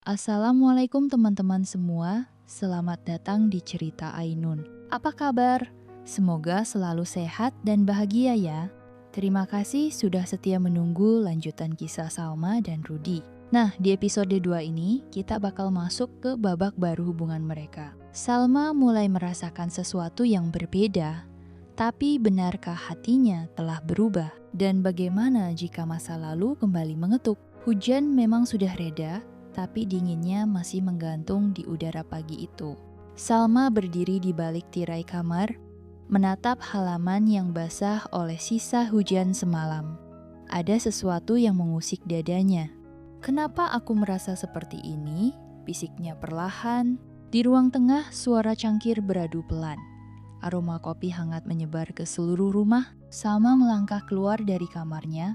Assalamualaikum teman-teman semua, selamat datang di Cerita Ainun. Apa kabar? Semoga selalu sehat dan bahagia ya. Terima kasih sudah setia menunggu lanjutan kisah Salma dan Rudy. Nah, di episode 2 ini kita bakal masuk ke babak baru hubungan mereka. Salma mulai merasakan sesuatu yang berbeda, tapi benarkah hatinya telah berubah? Dan bagaimana jika masa lalu kembali mengetuk? Hujan memang sudah reda, tapi dinginnya masih menggantung di udara pagi itu. Salma berdiri di balik tirai kamar, menatap halaman yang basah oleh sisa hujan semalam. Ada sesuatu yang mengusik dadanya. "Kenapa aku merasa seperti ini?" bisiknya perlahan. Di ruang tengah, suara cangkir beradu pelan. Aroma kopi hangat menyebar ke seluruh rumah. Salma melangkah keluar dari kamarnya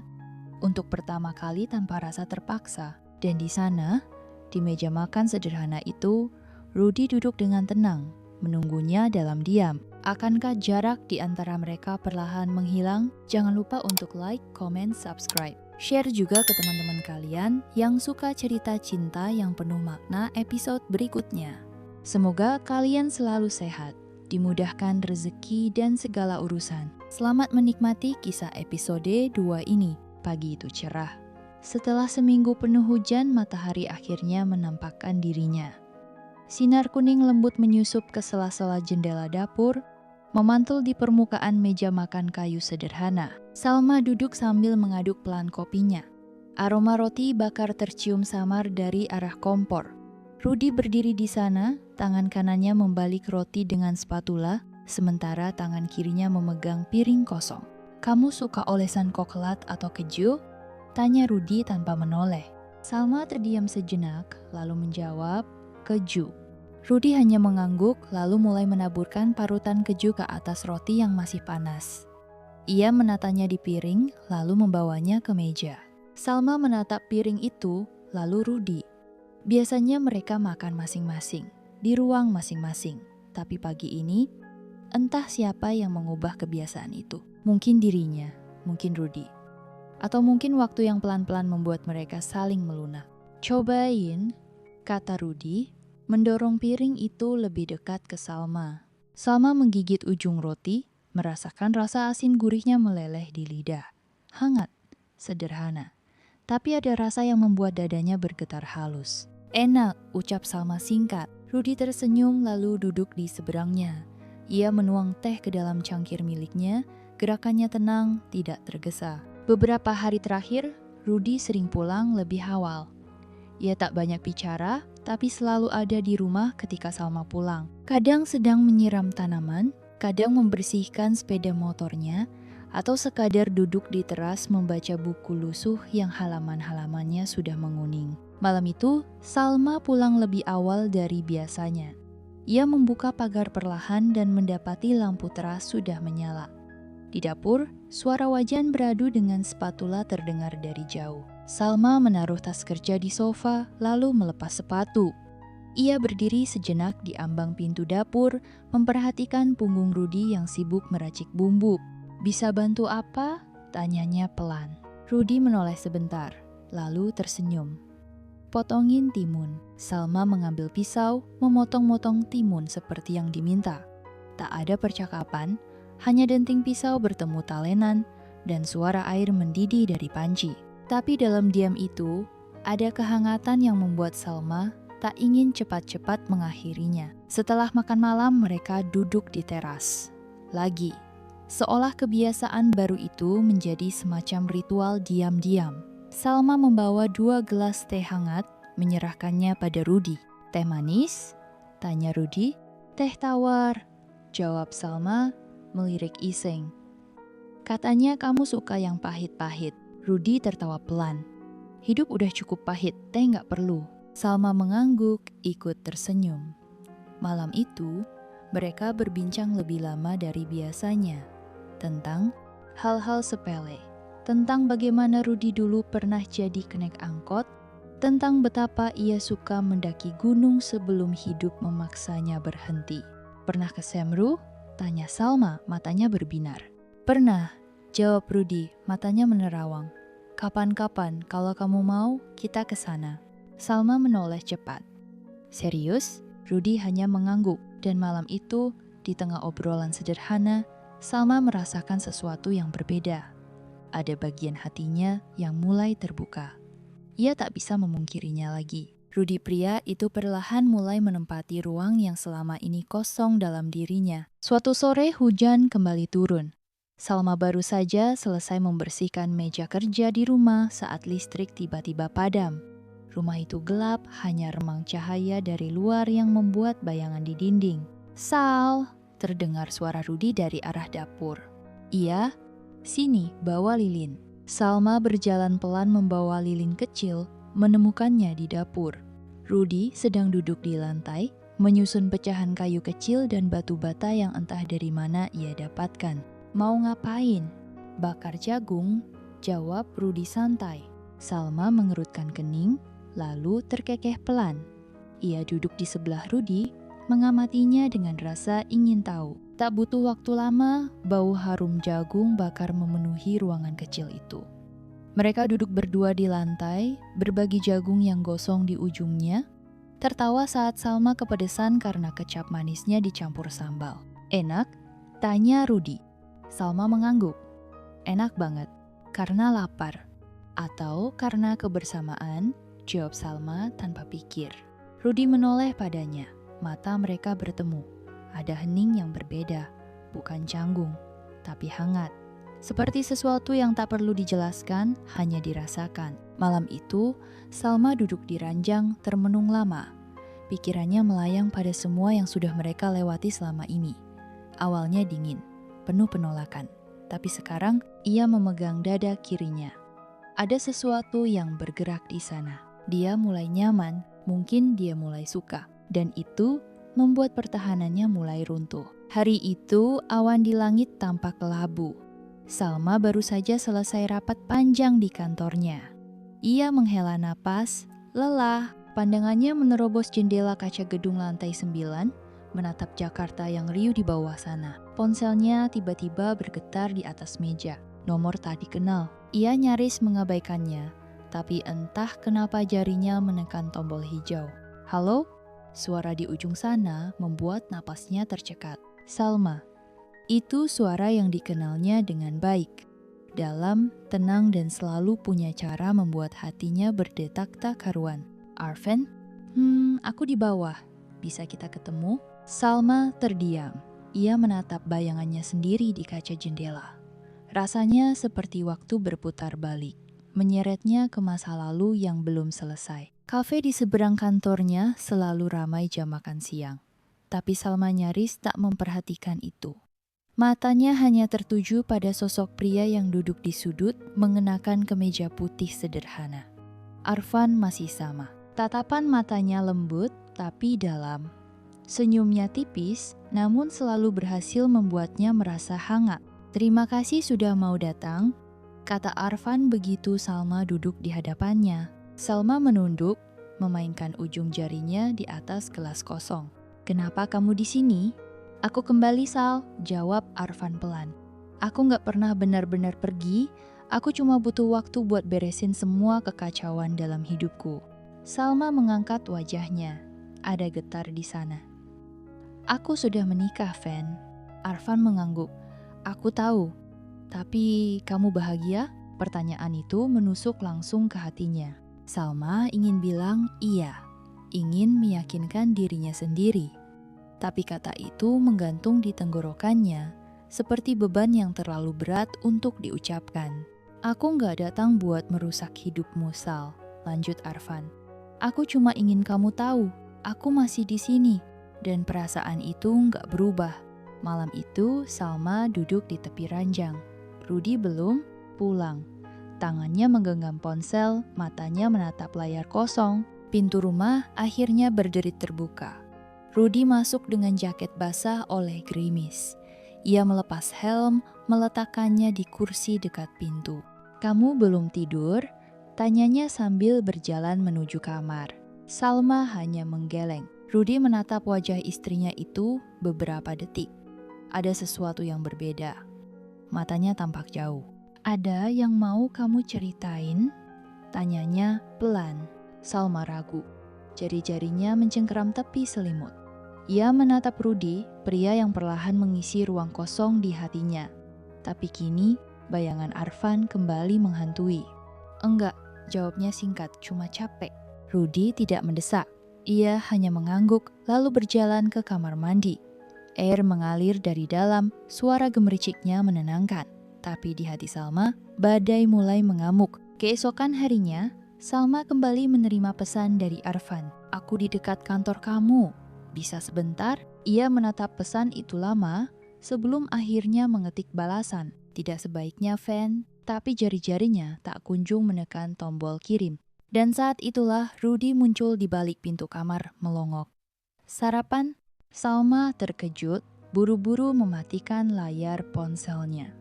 untuk pertama kali tanpa rasa terpaksa. Dan di sana, di meja makan sederhana itu, Rudy duduk dengan tenang, menunggunya dalam diam. Akankah jarak di antara mereka perlahan menghilang? Jangan lupa untuk like, comment, subscribe. Share juga ke teman-teman kalian yang suka cerita cinta yang penuh makna episode berikutnya. Semoga kalian selalu sehat, dimudahkan rezeki dan segala urusan. Selamat menikmati kisah episode 2 ini. Pagi itu cerah. Setelah seminggu penuh hujan, matahari akhirnya menampakkan dirinya. Sinar kuning lembut menyusup ke sela-sela jendela dapur, memantul di permukaan meja makan kayu sederhana. Salma duduk sambil mengaduk pelan kopinya. Aroma roti bakar tercium samar dari arah kompor. Rudy berdiri di sana, tangan kanannya membalik roti dengan spatula, sementara tangan kirinya memegang piring kosong. "Kamu suka olesan coklat atau keju?" tanya Rudy tanpa menoleh. Salma terdiam sejenak, lalu menjawab, "Keju." Rudy hanya mengangguk, lalu mulai menaburkan parutan keju ke atas roti yang masih panas. Ia menatanya di piring, lalu membawanya ke meja. Salma menatap piring itu, lalu Rudy. Biasanya mereka makan masing-masing, di ruang masing-masing. Tapi pagi ini, entah siapa yang mengubah kebiasaan itu. Mungkin dirinya, mungkin Rudy. Atau mungkin waktu yang pelan-pelan membuat mereka saling melunak. "Cobain," kata Rudy, mendorong piring itu lebih dekat ke Salma. Salma menggigit ujung roti, merasakan rasa asin gurihnya meleleh di lidah. Hangat, sederhana. Tapi ada rasa yang membuat dadanya bergetar halus. "Enak," ucap Salma singkat. Rudy tersenyum lalu duduk di seberangnya. Ia menuang teh ke dalam cangkir miliknya, gerakannya tenang, tidak tergesa. Beberapa hari terakhir, Rudy sering pulang lebih awal. Ia tak banyak bicara, tapi selalu ada di rumah ketika Salma pulang. Kadang sedang menyiram tanaman, kadang membersihkan sepeda motornya, atau sekadar duduk di teras membaca buku lusuh yang halaman-halamannya sudah menguning. Malam itu, Salma pulang lebih awal dari biasanya. Ia membuka pagar perlahan dan mendapati lampu teras sudah menyala. Di dapur, suara wajan beradu dengan spatula terdengar dari jauh. Salma menaruh tas kerja di sofa, lalu melepas sepatu. Ia berdiri sejenak di ambang pintu dapur, memperhatikan punggung Rudy yang sibuk meracik bumbu. "Bisa bantu apa?" tanyanya pelan. Rudy menoleh sebentar, lalu tersenyum. "Potongin timun." Salma mengambil pisau, memotong-motong timun seperti yang diminta. Tak ada percakapan, hanya denting pisau bertemu talenan dan suara air mendidih dari panci. Tapi dalam diam itu, ada kehangatan yang membuat Salma tak ingin cepat-cepat mengakhirinya. Setelah makan malam, mereka duduk di teras. Lagi, seolah kebiasaan baru itu menjadi semacam ritual diam-diam. Salma membawa 2 gelas teh hangat, menyerahkannya pada Rudy. "Teh manis?" tanya Rudy. "Teh tawar," jawab Salma, melirik iseng. "Katanya kamu suka yang pahit-pahit." Rudy tertawa pelan. "Hidup udah cukup pahit, teh nggak perlu." Salma mengangguk, ikut tersenyum. Malam itu, mereka berbincang lebih lama dari biasanya. Tentang hal-hal sepele. Tentang bagaimana Rudy dulu pernah jadi kenek angkot. Tentang betapa ia suka mendaki gunung sebelum hidup memaksanya berhenti. "Pernah ke Semru?" tanya Salma, matanya berbinar. "Pernah," jawab Rudy, matanya menerawang. "Kapan-kapan, kalau kamu mau, kita ke sana." Salma menoleh cepat. Serius? Rudy hanya mengangguk, dan malam itu, di tengah obrolan sederhana, Salma merasakan sesuatu yang berbeda. Ada bagian hatinya yang mulai terbuka. Ia tak bisa memungkirinya lagi. Rudy pria itu perlahan mulai menempati ruang yang selama ini kosong dalam dirinya. Suatu sore hujan kembali turun. Salma baru saja selesai membersihkan meja kerja di rumah saat listrik tiba-tiba padam. Rumah itu gelap, hanya remang cahaya dari luar yang membuat bayangan di dinding. "Sal," terdengar suara Rudy dari arah dapur. "Iya, sini, bawa lilin." Salma berjalan pelan membawa lilin kecil, menemukannya di dapur. Rudy sedang duduk di lantai, menyusun pecahan kayu kecil dan batu bata yang entah dari mana ia dapatkan. "Mau ngapain?" "Bakar jagung," jawab Rudy santai. Salma mengerutkan kening, lalu terkekeh pelan. Ia duduk di sebelah Rudy, mengamatinya dengan rasa ingin tahu. Tak butuh waktu lama, bau harum jagung bakar memenuhi ruangan kecil itu. Mereka duduk berdua di lantai, berbagi jagung yang gosong di ujungnya, tertawa saat Salma kepedesan karena kecap manisnya dicampur sambal. "Enak?" tanya Rudy. Salma mengangguk. "Enak banget, karena lapar." "Atau karena kebersamaan?" jawab Salma tanpa pikir. Rudy menoleh padanya. Mata mereka bertemu. Ada hening yang berbeda, bukan canggung, tapi hangat. Seperti sesuatu yang tak perlu dijelaskan, hanya dirasakan. Malam itu, Salma duduk di ranjang termenung lama. Pikirannya melayang pada semua yang sudah mereka lewati selama ini. Awalnya dingin, penuh penolakan. Tapi sekarang, ia memegang dada kirinya. Ada sesuatu yang bergerak di sana. Dia mulai nyaman, mungkin dia mulai suka. Dan itu membuat pertahanannya mulai runtuh. Hari itu, awan di langit tampak kelabu. Salma baru saja selesai rapat panjang di kantornya. Ia menghela napas, lelah. Pandangannya menerobos jendela kaca gedung lantai 9, menatap Jakarta yang riuh di bawah sana. Ponselnya tiba-tiba bergetar di atas meja. Nomor tak dikenal. Ia nyaris mengabaikannya, tapi entah kenapa jarinya menekan tombol hijau. "Halo?" Suara di ujung sana membuat napasnya tercekat. "Salma." Itu suara yang dikenalnya dengan baik. Dalam, tenang dan selalu punya cara membuat hatinya berdetak tak karuan. "Arven?" Aku di bawah. Bisa kita ketemu?" Salma terdiam. Ia menatap bayangannya sendiri di kaca jendela. Rasanya seperti waktu berputar balik, menyeretnya ke masa lalu yang belum selesai. Kafe di seberang kantornya selalu ramai jam makan siang. Tapi Salma nyaris tak memperhatikan itu. Matanya hanya tertuju pada sosok pria yang duduk di sudut mengenakan kemeja putih sederhana. Arvan masih sama. Tatapan matanya lembut tapi dalam. Senyumnya tipis, namun selalu berhasil membuatnya merasa hangat. "Terima kasih sudah mau datang," kata Arvan begitu Salma duduk di hadapannya. Salma menunduk, memainkan ujung jarinya di atas gelas kosong. "Kenapa kamu di sini?" "Aku kembali, Sal," jawab Arvan pelan. "Aku gak pernah benar-benar pergi, aku cuma butuh waktu buat beresin semua kekacauan dalam hidupku." Salma mengangkat wajahnya. Ada getar di sana. "Aku sudah menikah, Van." Arvan mengangguk. "Aku tahu. Tapi kamu bahagia?" Pertanyaan itu menusuk langsung ke hatinya. Salma ingin bilang iya, ingin meyakinkan dirinya sendiri. Tapi kata itu menggantung di tenggorokannya, seperti beban yang terlalu berat untuk diucapkan. "Aku gak datang buat merusak hidupmu, Sal," lanjut Arvan. "Aku cuma ingin kamu tahu, aku masih di sini, dan perasaan itu gak berubah." Malam itu, Salma duduk di tepi ranjang. Rudy belum pulang. Tangannya menggenggam ponsel, matanya menatap layar kosong. Pintu rumah akhirnya berderit terbuka. Rudy masuk dengan jaket basah oleh gerimis. Ia melepas helm, meletakkannya di kursi dekat pintu. "Kamu belum tidur?" tanyanya sambil berjalan menuju kamar. Salma hanya menggeleng. Rudy menatap wajah istrinya itu beberapa detik. Ada sesuatu yang berbeda. Matanya tampak jauh. "Ada yang mau kamu ceritain?" tanyanya pelan. Salma ragu. Jari-jarinya mencengkeram tepi selimut. Ia menatap Rudy, pria yang perlahan mengisi ruang kosong di hatinya. Tapi kini, bayangan Arfan kembali menghantui. Enggak, jawabnya singkat, cuma capek. Rudy tidak mendesak. Ia hanya mengangguk, lalu berjalan ke kamar mandi. Air mengalir dari dalam, suara gemericiknya menenangkan. Tapi di hati Salma, badai mulai mengamuk. Keesokan harinya, Salma kembali menerima pesan dari Arfan. Aku di dekat kantor kamu. Bisa sebentar? Ia menatap pesan itu lama, sebelum akhirnya mengetik balasan. Tidak sebaiknya fan, tapi jari-jarinya tak kunjung menekan tombol kirim. Dan saat itulah Rudy muncul di balik pintu kamar melongok. Sarapan? Salma terkejut, buru-buru mematikan layar ponselnya.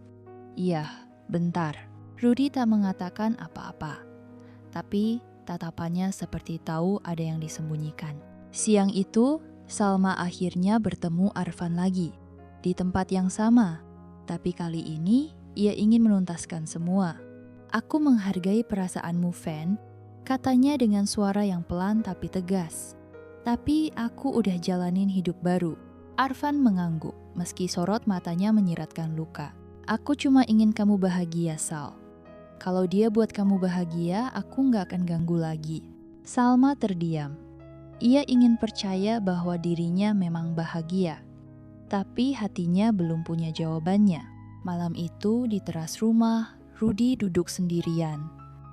Iya, bentar. Rudy tak mengatakan apa-apa. Tapi tatapannya seperti tahu ada yang disembunyikan. Siang itu, Salma akhirnya bertemu Arfan lagi. Di tempat yang sama. Tapi kali ini, ia ingin menuntaskan semua. Aku menghargai perasaanmu, Fan. Katanya dengan suara yang pelan tapi tegas. Tapi aku udah jalanin hidup baru. Arfan mengangguk, meski sorot matanya menyiratkan luka. Aku cuma ingin kamu bahagia, Sal. Kalau dia buat kamu bahagia, aku nggak akan ganggu lagi. Salma terdiam. Ia ingin percaya bahwa dirinya memang bahagia. Tapi hatinya belum punya jawabannya. Malam itu di teras rumah, Rudy duduk sendirian.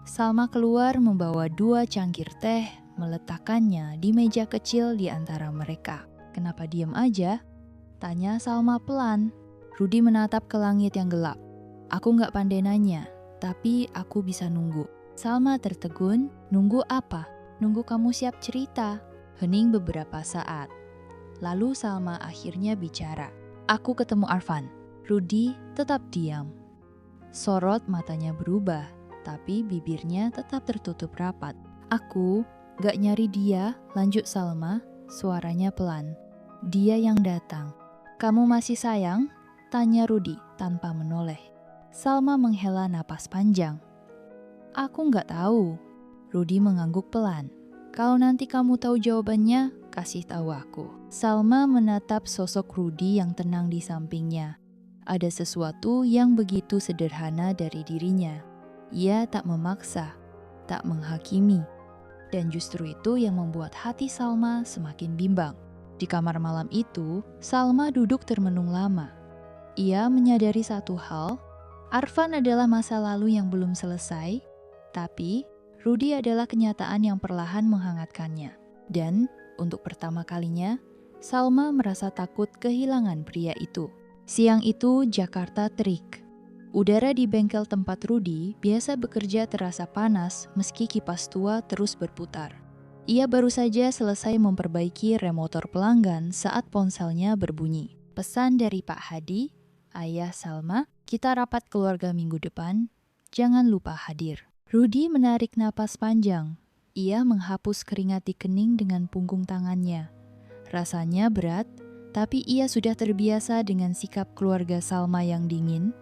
Salma keluar membawa 2 cangkir teh, meletakkannya di meja kecil di antara mereka. Kenapa diam aja? Tanya Salma pelan. Rudy menatap ke langit yang gelap. Aku nggak pandai nanya, tapi aku bisa nunggu. Salma tertegun, nunggu apa? Nunggu kamu siap cerita. Hening beberapa saat. Lalu Salma akhirnya bicara. Aku ketemu Arfan. Rudy tetap diam. Sorot matanya berubah, tapi bibirnya tetap tertutup rapat. Aku gak nyari dia, lanjut Salma, suaranya pelan. Dia yang datang. Kamu masih sayang? Tanya Rudy tanpa menoleh. Salma menghela napas panjang. Aku gak tahu. Rudy mengangguk pelan. Kalau nanti kamu tahu jawabannya, kasih tahu aku. Salma menatap sosok Rudy yang tenang di sampingnya. Ada sesuatu yang begitu sederhana dari dirinya. Ia tak memaksa, tak menghakimi. Dan justru itu yang membuat hati Salma semakin bimbang. Di kamar malam itu, Salma duduk termenung lama. Ia menyadari satu hal, Arfan adalah masa lalu yang belum selesai, tapi Rudy adalah kenyataan yang perlahan menghangatkannya. Dan untuk pertama kalinya, Salma merasa takut kehilangan pria itu. Siang itu Jakarta terik. Udara di bengkel tempat Rudy biasa bekerja terasa panas meski kipas tua terus berputar. Ia baru saja selesai memperbaiki rem motor pelanggan saat ponselnya berbunyi. Pesan dari Pak Hadi, ayah Salma, kita rapat keluarga minggu depan, jangan lupa hadir. Rudy menarik napas panjang. Ia menghapus keringat di kening dengan punggung tangannya. Rasanya berat, tapi ia sudah terbiasa dengan sikap keluarga Salma yang dingin,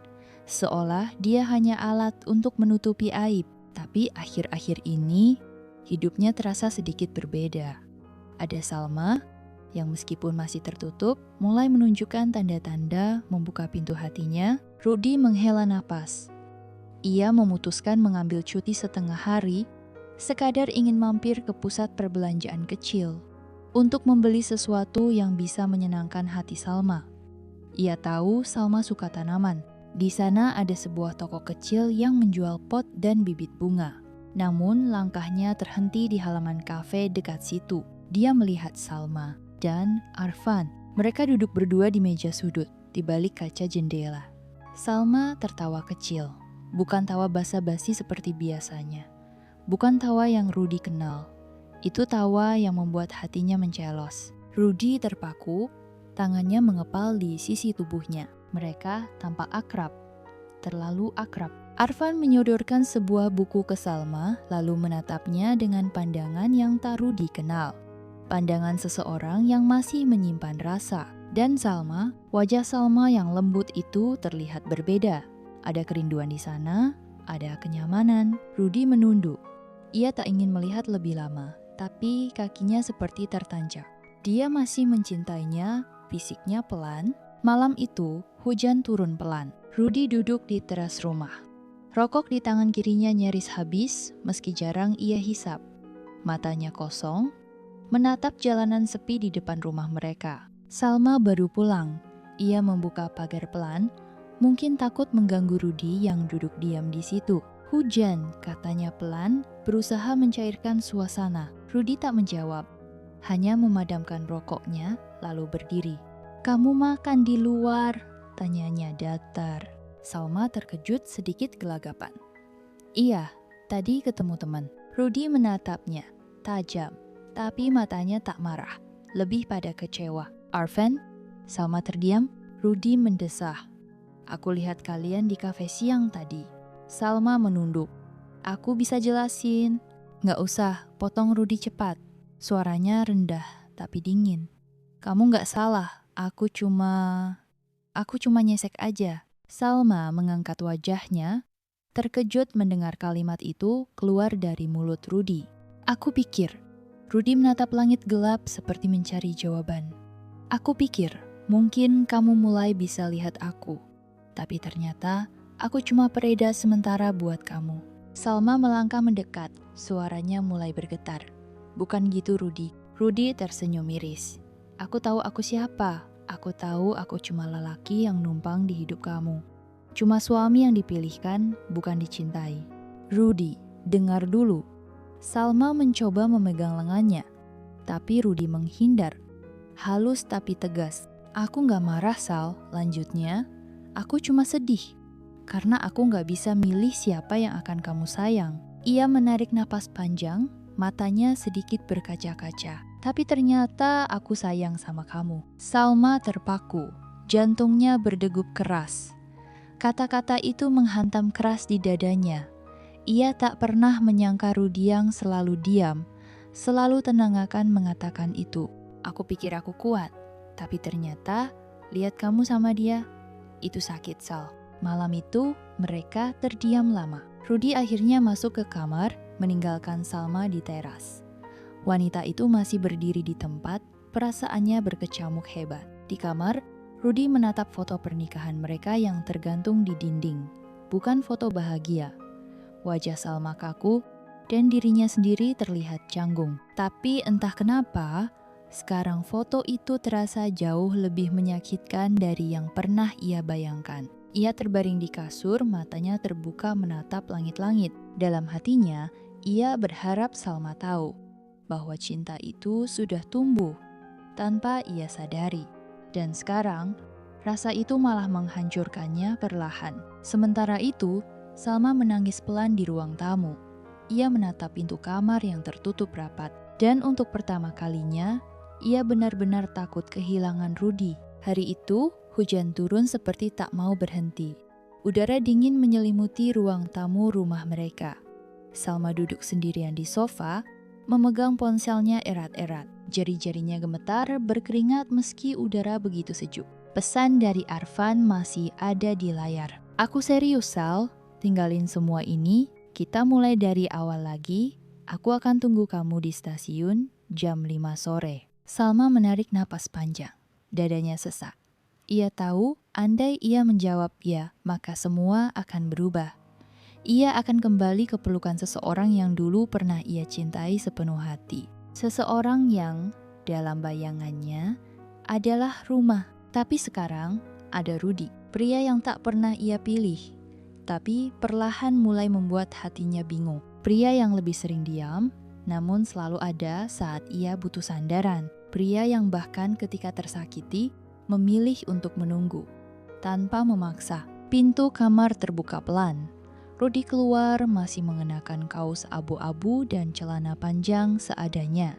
seolah dia hanya alat untuk menutupi aib. Tapi akhir-akhir ini, hidupnya terasa sedikit berbeda. Ada Salma, yang meskipun masih tertutup, mulai menunjukkan tanda-tanda membuka pintu hatinya. Rudy menghela napas. Ia memutuskan mengambil cuti setengah hari, sekadar ingin mampir ke pusat perbelanjaan kecil, untuk membeli sesuatu yang bisa menyenangkan hati Salma. Ia tahu Salma suka tanaman. Di sana ada sebuah toko kecil yang menjual pot dan bibit bunga. Namun langkahnya terhenti di halaman kafe dekat situ. Dia melihat Salma dan Arfan. Mereka duduk berdua di meja sudut, di balik kaca jendela. Salma tertawa kecil. Bukan tawa basa-basi seperti biasanya. Bukan tawa yang Rudy kenal. Itu tawa yang membuat hatinya mencelos. Rudy terpaku, tangannya mengepal di sisi tubuhnya. Mereka tampak akrab, terlalu akrab. Arfan menyodorkan sebuah buku ke Salma, lalu menatapnya dengan pandangan yang tak Rudy kenal. Pandangan seseorang yang masih menyimpan rasa. Dan Salma, wajah Salma yang lembut itu terlihat berbeda. Ada kerinduan di sana, ada kenyamanan. Rudy menunduk. Ia tak ingin melihat lebih lama, tapi kakinya seperti tertancap. Dia masih mencintainya, fisiknya pelan. Malam itu, hujan turun pelan. Rudy duduk di teras rumah. Rokok di tangan kirinya nyaris habis, meski jarang ia hisap. Matanya kosong, menatap jalanan sepi di depan rumah mereka. Salma baru pulang. Ia membuka pagar pelan, mungkin takut mengganggu Rudy yang duduk diam di situ. Hujan, katanya pelan, berusaha mencairkan suasana. Rudy tak menjawab, hanya memadamkan rokoknya, lalu berdiri. "Kamu makan di luar?" tanyanya datar. Salma terkejut sedikit gelagapan. "Iya, tadi ketemu teman." Rudy menatapnya, tajam, tapi matanya tak marah, lebih pada kecewa. "Arven?" Salma terdiam. Rudy mendesah. "Aku lihat kalian di kafe siang tadi." Salma menunduk. "Aku bisa jelasin." "Nggak usah," potong Rudy cepat. Suaranya rendah tapi dingin. "Kamu nggak salah, aku cuma nyesek aja." Salma mengangkat wajahnya, terkejut mendengar kalimat itu keluar dari mulut Rudy. "Aku pikir." Rudy menatap langit gelap seperti mencari jawaban. "Aku pikir, mungkin kamu mulai bisa lihat aku. Tapi ternyata aku cuma pereda sementara buat kamu." Salma melangkah mendekat, suaranya mulai bergetar. "Bukan gitu, Rudy." Rudy tersenyum miris. "Aku tahu aku siapa. Aku tahu aku cuma lelaki yang numpang di hidup kamu. Cuma suami yang dipilihkan, bukan dicintai." "Rudy, dengar dulu." Salma mencoba memegang lengannya, tapi Rudy menghindar. Halus tapi tegas. "Aku gak marah, Sal," lanjutnya. "Aku cuma sedih. Karena aku gak bisa milih siapa yang akan kamu sayang." Ia menarik napas panjang, matanya sedikit berkaca-kaca. "Tapi ternyata aku sayang sama kamu." Salma terpaku, jantungnya berdegup keras. Kata-kata itu menghantam keras di dadanya. Ia tak pernah menyangka Rudy yang selalu diam, selalu tenangakan mengatakan itu. "Aku pikir aku kuat, tapi ternyata lihat kamu sama dia, itu sakit, Sal." Malam itu, mereka terdiam lama. Rudy akhirnya masuk ke kamar, meninggalkan Salma di teras. Wanita itu masih berdiri di tempat, perasaannya berkecamuk hebat. Di kamar, Rudy menatap foto pernikahan mereka yang tergantung di dinding. Bukan foto bahagia. Wajah Salma kaku, dan dirinya sendiri terlihat canggung. Tapi entah kenapa, sekarang foto itu terasa jauh lebih menyakitkan dari yang pernah ia bayangkan. Ia terbaring di kasur, matanya terbuka menatap langit-langit. Dalam hatinya, ia berharap Salma tahu bahwa cinta itu sudah tumbuh tanpa ia sadari. Dan sekarang, rasa itu malah menghancurkannya perlahan. Sementara itu, Salma menangis pelan di ruang tamu. Ia menatap pintu kamar yang tertutup rapat. Dan untuk pertama kalinya, ia benar-benar takut kehilangan Rudy. Hari itu, hujan turun seperti tak mau berhenti. Udara dingin menyelimuti ruang tamu rumah mereka. Salma duduk sendirian di sofa, memegang ponselnya erat-erat. Jari-jarinya gemetar, berkeringat meski udara begitu sejuk. Pesan dari Arvan masih ada di layar. "Aku serius, Sal. Tinggalin semua ini, kita mulai dari awal lagi. Aku akan tunggu kamu di stasiun jam 5 sore." Salma menarik napas panjang. Dadanya sesak. Ia tahu, andai ia menjawab ya, maka semua akan berubah. Ia akan kembali ke pelukan seseorang yang dulu pernah ia cintai sepenuh hati. Seseorang yang, dalam bayangannya, adalah rumah. Tapi sekarang, ada Rudy, pria yang tak pernah ia pilih. Tapi perlahan mulai membuat hatinya bingung. Pria yang lebih sering diam, namun selalu ada saat ia butuh sandaran. Pria yang bahkan ketika tersakiti, memilih untuk menunggu, tanpa memaksa. Pintu kamar terbuka pelan. Rudy keluar masih mengenakan kaos abu-abu dan celana panjang seadanya.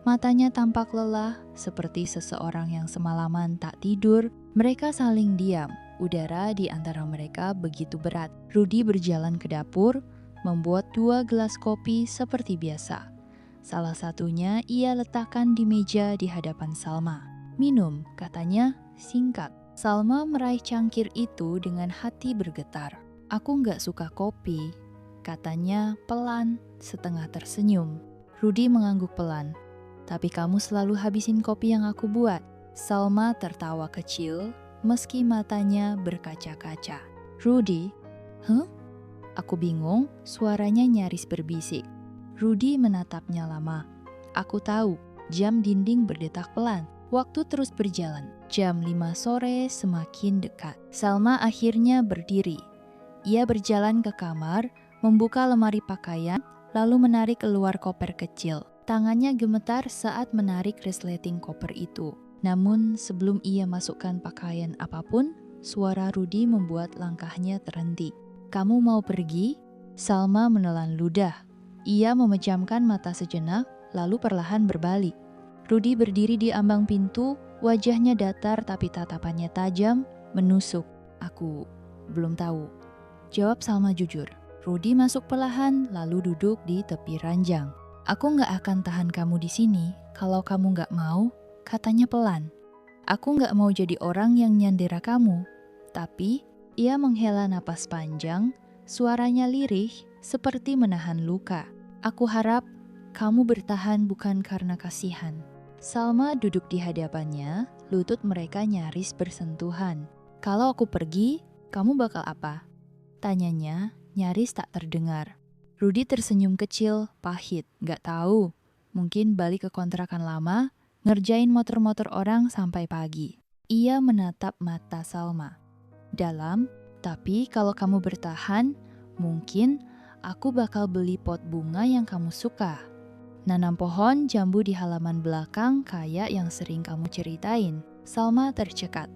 Matanya tampak lelah, seperti seseorang yang semalaman tak tidur. Mereka saling diam, udara di antara mereka begitu berat. Rudy berjalan ke dapur, membuat 2 gelas kopi seperti biasa. Salah satunya ia letakkan di meja di hadapan Salma. "Minum," katanya, singkat. Salma meraih cangkir itu dengan hati bergetar. "Aku nggak suka kopi," katanya pelan, setengah tersenyum. Rudy mengangguk pelan. Tapi kamu selalu habisin kopi yang aku buat. Salma tertawa kecil, meski matanya berkaca-kaca. Rudy, huh? Aku bingung, suaranya nyaris berbisik. Rudy menatapnya lama. Aku tahu, jam dinding berdetak pelan. Waktu terus berjalan. Jam 5 sore semakin dekat. Salma akhirnya berdiri. Ia berjalan ke kamar, membuka lemari pakaian, lalu menarik keluar koper kecil. Tangannya gemetar saat menarik resleting koper itu. Namun sebelum ia masukkan pakaian apapun, suara Rudy membuat langkahnya terhenti. Kamu mau pergi? Salma menelan ludah. Ia memejamkan mata sejenak, lalu perlahan berbalik. Rudy berdiri di ambang pintu, wajahnya datar tapi tatapannya tajam, menusuk. Aku belum tahu. Jawab Salma jujur. Rudy masuk perlahan, lalu duduk di tepi ranjang. Aku nggak akan tahan kamu di sini. Kalau kamu nggak mau, katanya pelan. Aku nggak mau jadi orang yang nyandera kamu. Tapi, ia menghela napas panjang, suaranya lirih, seperti menahan luka. Aku harap kamu bertahan bukan karena kasihan. Salma duduk di hadapannya, lutut mereka nyaris bersentuhan. Kalau aku pergi, kamu bakal apa? Tanyanya nyaris tak terdengar. Rudy tersenyum kecil, pahit, gak tahu. Mungkin balik ke kontrakan lama, ngerjain motor-motor orang sampai pagi. Ia menatap mata Salma. Dalam, tapi kalau kamu bertahan, mungkin aku bakal beli pot bunga yang kamu suka. Nanam pohon jambu di halaman belakang kayak yang sering kamu ceritain. Salma tercekat.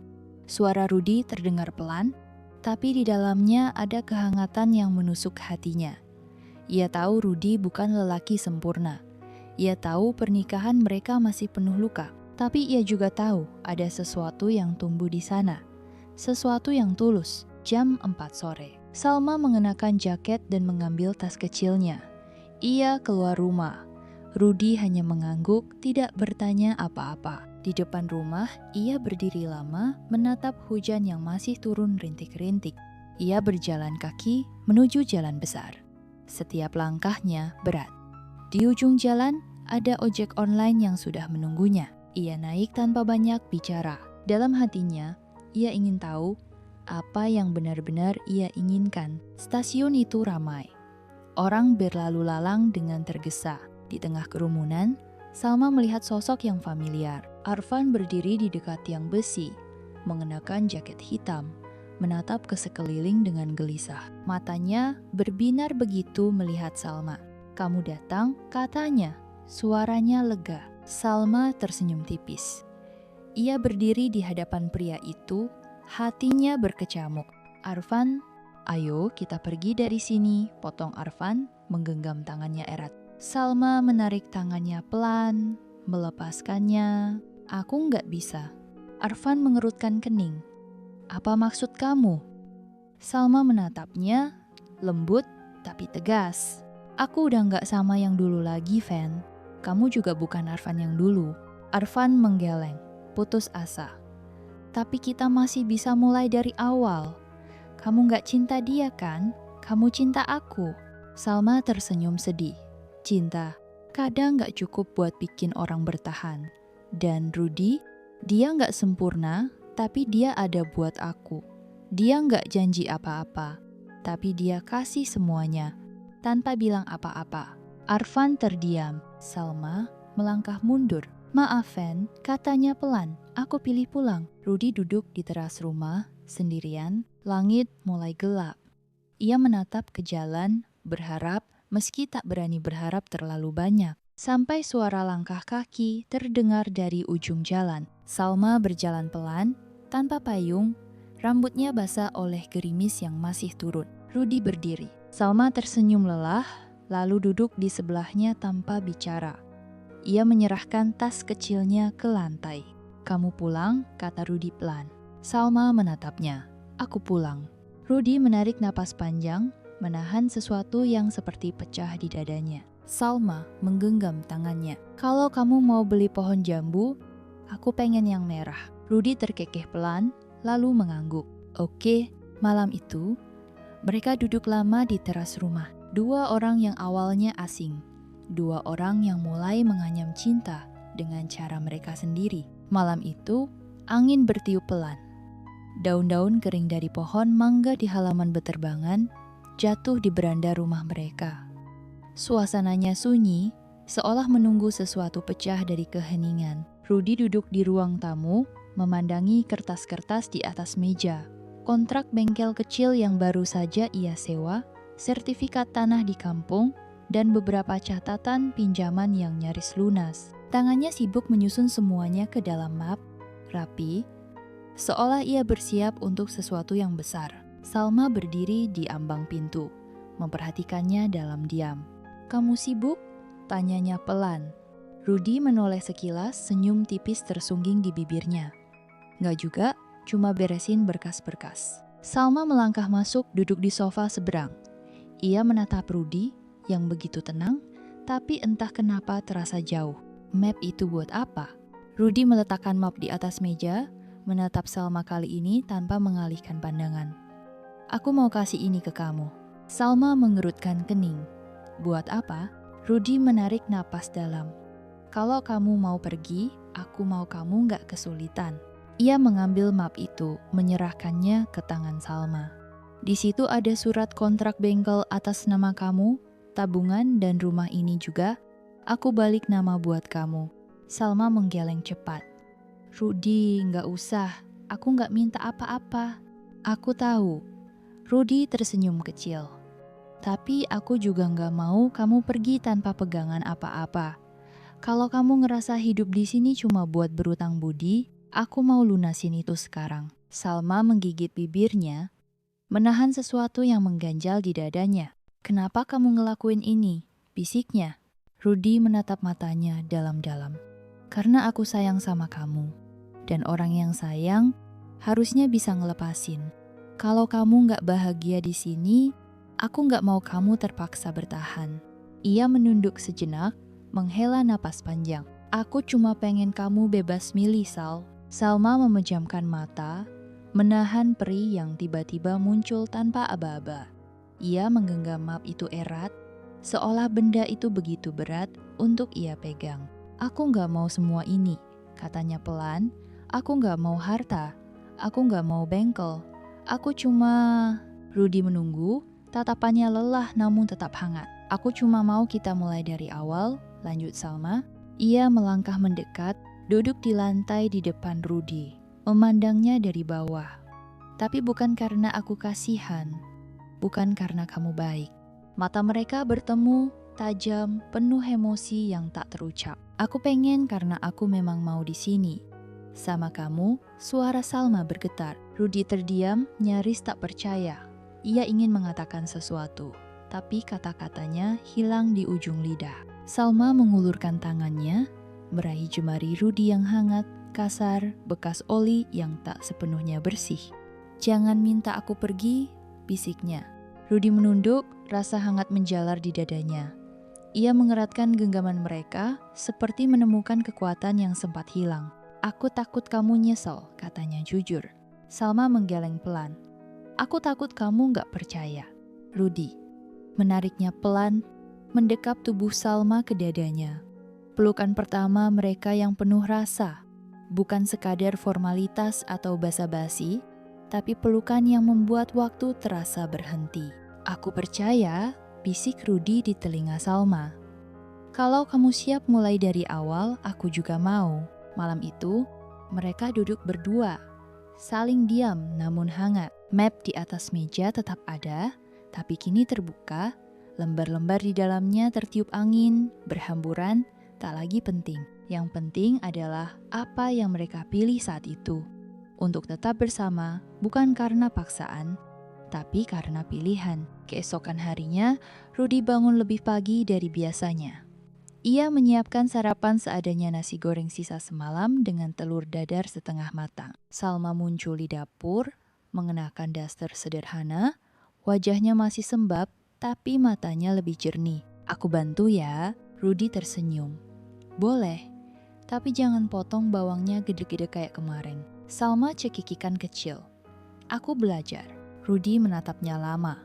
Suara Rudy terdengar pelan, tapi di dalamnya ada kehangatan yang menusuk hatinya. Ia tahu Rudy bukan lelaki sempurna. Ia tahu pernikahan mereka masih penuh luka, tapi ia juga tahu ada sesuatu yang tumbuh di sana. Sesuatu yang tulus. Jam 4 sore. Salma mengenakan jaket dan mengambil tas kecilnya. Ia keluar rumah. Rudy hanya mengangguk, tidak bertanya apa-apa. Di depan rumah, ia berdiri lama menatap hujan yang masih turun rintik-rintik. Ia berjalan kaki menuju jalan besar. Setiap langkahnya berat. Di ujung jalan, ada ojek online yang sudah menunggunya. Ia naik tanpa banyak bicara. Dalam hatinya, ia ingin tahu apa yang benar-benar ia inginkan. Stasiun itu ramai. Orang berlalu lalang dengan tergesa. Di tengah kerumunan, Salma melihat sosok yang familiar. Arfan berdiri di dekat tiang besi, mengenakan jaket hitam, menatap ke sekeliling dengan gelisah. Matanya berbinar begitu melihat Salma. Kamu datang, katanya. Suaranya lega. Salma tersenyum tipis. Ia berdiri di hadapan pria itu, hatinya berkecamuk. Arfan, ayo kita pergi dari sini, potong Arfan, menggenggam tangannya erat. Salma menarik tangannya pelan, melepaskannya. Aku nggak bisa. Arfan mengerutkan kening. Apa maksud kamu? Salma menatapnya, lembut tapi tegas. Aku udah nggak sama yang dulu lagi, Van. Kamu juga bukan Arfan yang dulu. Arfan menggeleng, putus asa. Tapi kita masih bisa mulai dari awal. Kamu nggak cinta dia kan? Kamu cinta aku. Salma tersenyum sedih. Cinta, kadang nggak cukup buat bikin orang bertahan. Dan Rudy, dia nggak sempurna, tapi dia ada buat aku. Dia nggak janji apa-apa, tapi dia kasih semuanya, tanpa bilang apa-apa. Arfan terdiam. Salma melangkah mundur. Maaf, Van, katanya pelan. Aku pilih pulang. Rudy duduk di teras rumah, sendirian. Langit mulai gelap. Ia menatap ke jalan, berharap, meski tak berani berharap terlalu banyak. Sampai suara langkah kaki terdengar dari ujung jalan. Salma berjalan pelan, tanpa payung, rambutnya basah oleh gerimis yang masih turun. Rudy berdiri. Salma tersenyum lelah, lalu duduk di sebelahnya tanpa bicara. Ia menyerahkan tas kecilnya ke lantai. Kamu pulang, kata Rudy pelan. Salma menatapnya. Aku pulang. Rudy menarik napas panjang, menahan sesuatu yang seperti pecah di dadanya. Salma menggenggam tangannya. Kalau kamu mau beli pohon jambu, aku pengen yang merah. Rudy terkekeh pelan, lalu mengangguk. Oke, malam itu, mereka duduk lama di teras rumah. Dua orang yang awalnya asing, dua orang yang mulai menganyam cinta dengan cara mereka sendiri. Malam itu, angin bertiup pelan. Daun-daun kering dari pohon mangga di halaman beterbangan jatuh di beranda rumah mereka. Suasananya sunyi, seolah menunggu sesuatu pecah dari keheningan. Rudy duduk di ruang tamu, memandangi kertas-kertas di atas meja. Kontrak bengkel kecil yang baru saja ia sewa, sertifikat tanah di kampung, dan beberapa catatan pinjaman yang nyaris lunas. Tangannya sibuk menyusun semuanya ke dalam map, rapi, seolah ia bersiap untuk sesuatu yang besar. Salma berdiri di ambang pintu, memperhatikannya dalam diam. "Kamu sibuk?" tanyanya pelan. Rudy menoleh sekilas, senyum tipis tersungging di bibirnya. "Nggak juga, cuma beresin berkas-berkas." Salma melangkah masuk, duduk di sofa seberang. Ia menatap Rudy yang begitu tenang, tapi entah kenapa terasa jauh. "Map itu buat apa?" Rudy meletakkan map di atas meja, menatap Salma kali ini tanpa mengalihkan pandangan. "Aku mau kasih ini ke kamu." Salma mengerutkan kening. "Buat apa?" Rudy menarik napas dalam. "Kalau kamu mau pergi, aku mau kamu nggak kesulitan." Ia mengambil map itu, menyerahkannya ke tangan Salma. "Di situ ada surat kontrak bengkel atas nama kamu, tabungan, dan rumah ini juga. Aku balik nama buat kamu." Salma menggeleng cepat. "Rudy, nggak usah. Aku nggak minta apa-apa." "Aku tahu." Rudy tersenyum kecil. "Tapi aku juga nggak mau kamu pergi tanpa pegangan apa-apa. Kalau kamu ngerasa hidup di sini cuma buat berutang budi, aku mau lunasin itu sekarang." Salma menggigit bibirnya, menahan sesuatu yang mengganjal di dadanya. "Kenapa kamu ngelakuin ini?" bisiknya. Rudy menatap matanya dalam-dalam. "Karena aku sayang sama kamu. Dan orang yang sayang harusnya bisa ngelepasin. Kalau kamu nggak bahagia di sini, aku nggak mau kamu terpaksa bertahan." Ia menunduk sejenak, menghela napas panjang. "Aku cuma pengen kamu bebas milih, Sal." Salma memejamkan mata, menahan perih yang tiba-tiba muncul tanpa aba-aba. Ia menggenggam map itu erat, seolah benda itu begitu berat untuk ia pegang. "Aku nggak mau semua ini," katanya pelan. "Aku nggak mau harta, aku nggak mau bengkel, aku cuma..." Rudy menunggu, tatapannya lelah namun tetap hangat. "Aku cuma mau kita mulai dari awal," lanjut Salma. Ia melangkah mendekat, duduk di lantai di depan Rudy, memandangnya dari bawah. "Tapi bukan karena aku kasihan, bukan karena kamu baik." Mata mereka bertemu, tajam, penuh emosi yang tak terucap. "Aku pengen karena aku memang mau di sini sama kamu." Suara Salma bergetar. Rudy terdiam, nyaris tak percaya. Ia ingin mengatakan sesuatu, tapi kata-katanya hilang di ujung lidah. Salma mengulurkan tangannya, meraih jemari Rudy yang hangat, kasar, bekas oli yang tak sepenuhnya bersih. "Jangan minta aku pergi," bisiknya. Rudy menunduk, rasa hangat menjalar di dadanya. Ia mengeratkan genggaman mereka, seperti menemukan kekuatan yang sempat hilang. "Aku takut kamu nyesel," katanya jujur. Salma menggeleng pelan. "Aku takut kamu nggak percaya." Rudy menariknya pelan, mendekap tubuh Salma ke dadanya. Pelukan pertama mereka yang penuh rasa, bukan sekadar formalitas atau basa-basi, tapi pelukan yang membuat waktu terasa berhenti. "Aku percaya," bisik Rudy di telinga Salma. "Kalau kamu siap mulai dari awal, aku juga mau." Malam itu, mereka duduk berdua, saling diam namun hangat. Map di atas meja tetap ada, tapi kini terbuka, lembar-lembar di dalamnya tertiup angin, berhamburan, tak lagi penting. Yang penting adalah apa yang mereka pilih saat itu. Untuk tetap bersama, bukan karena paksaan, tapi karena pilihan. Keesokan harinya, Rudy bangun lebih pagi dari biasanya. Ia menyiapkan sarapan seadanya, nasi goreng sisa semalam dengan telur dadar setengah matang. Salma muncul di dapur, mengenakan daster sederhana. Wajahnya masih sembab, tapi matanya lebih jernih. "Aku bantu ya." Rudy tersenyum. "Boleh, tapi jangan potong bawangnya gede-gede kayak kemarin." Salma cekikikan kecil. "Aku belajar." Rudy menatapnya lama.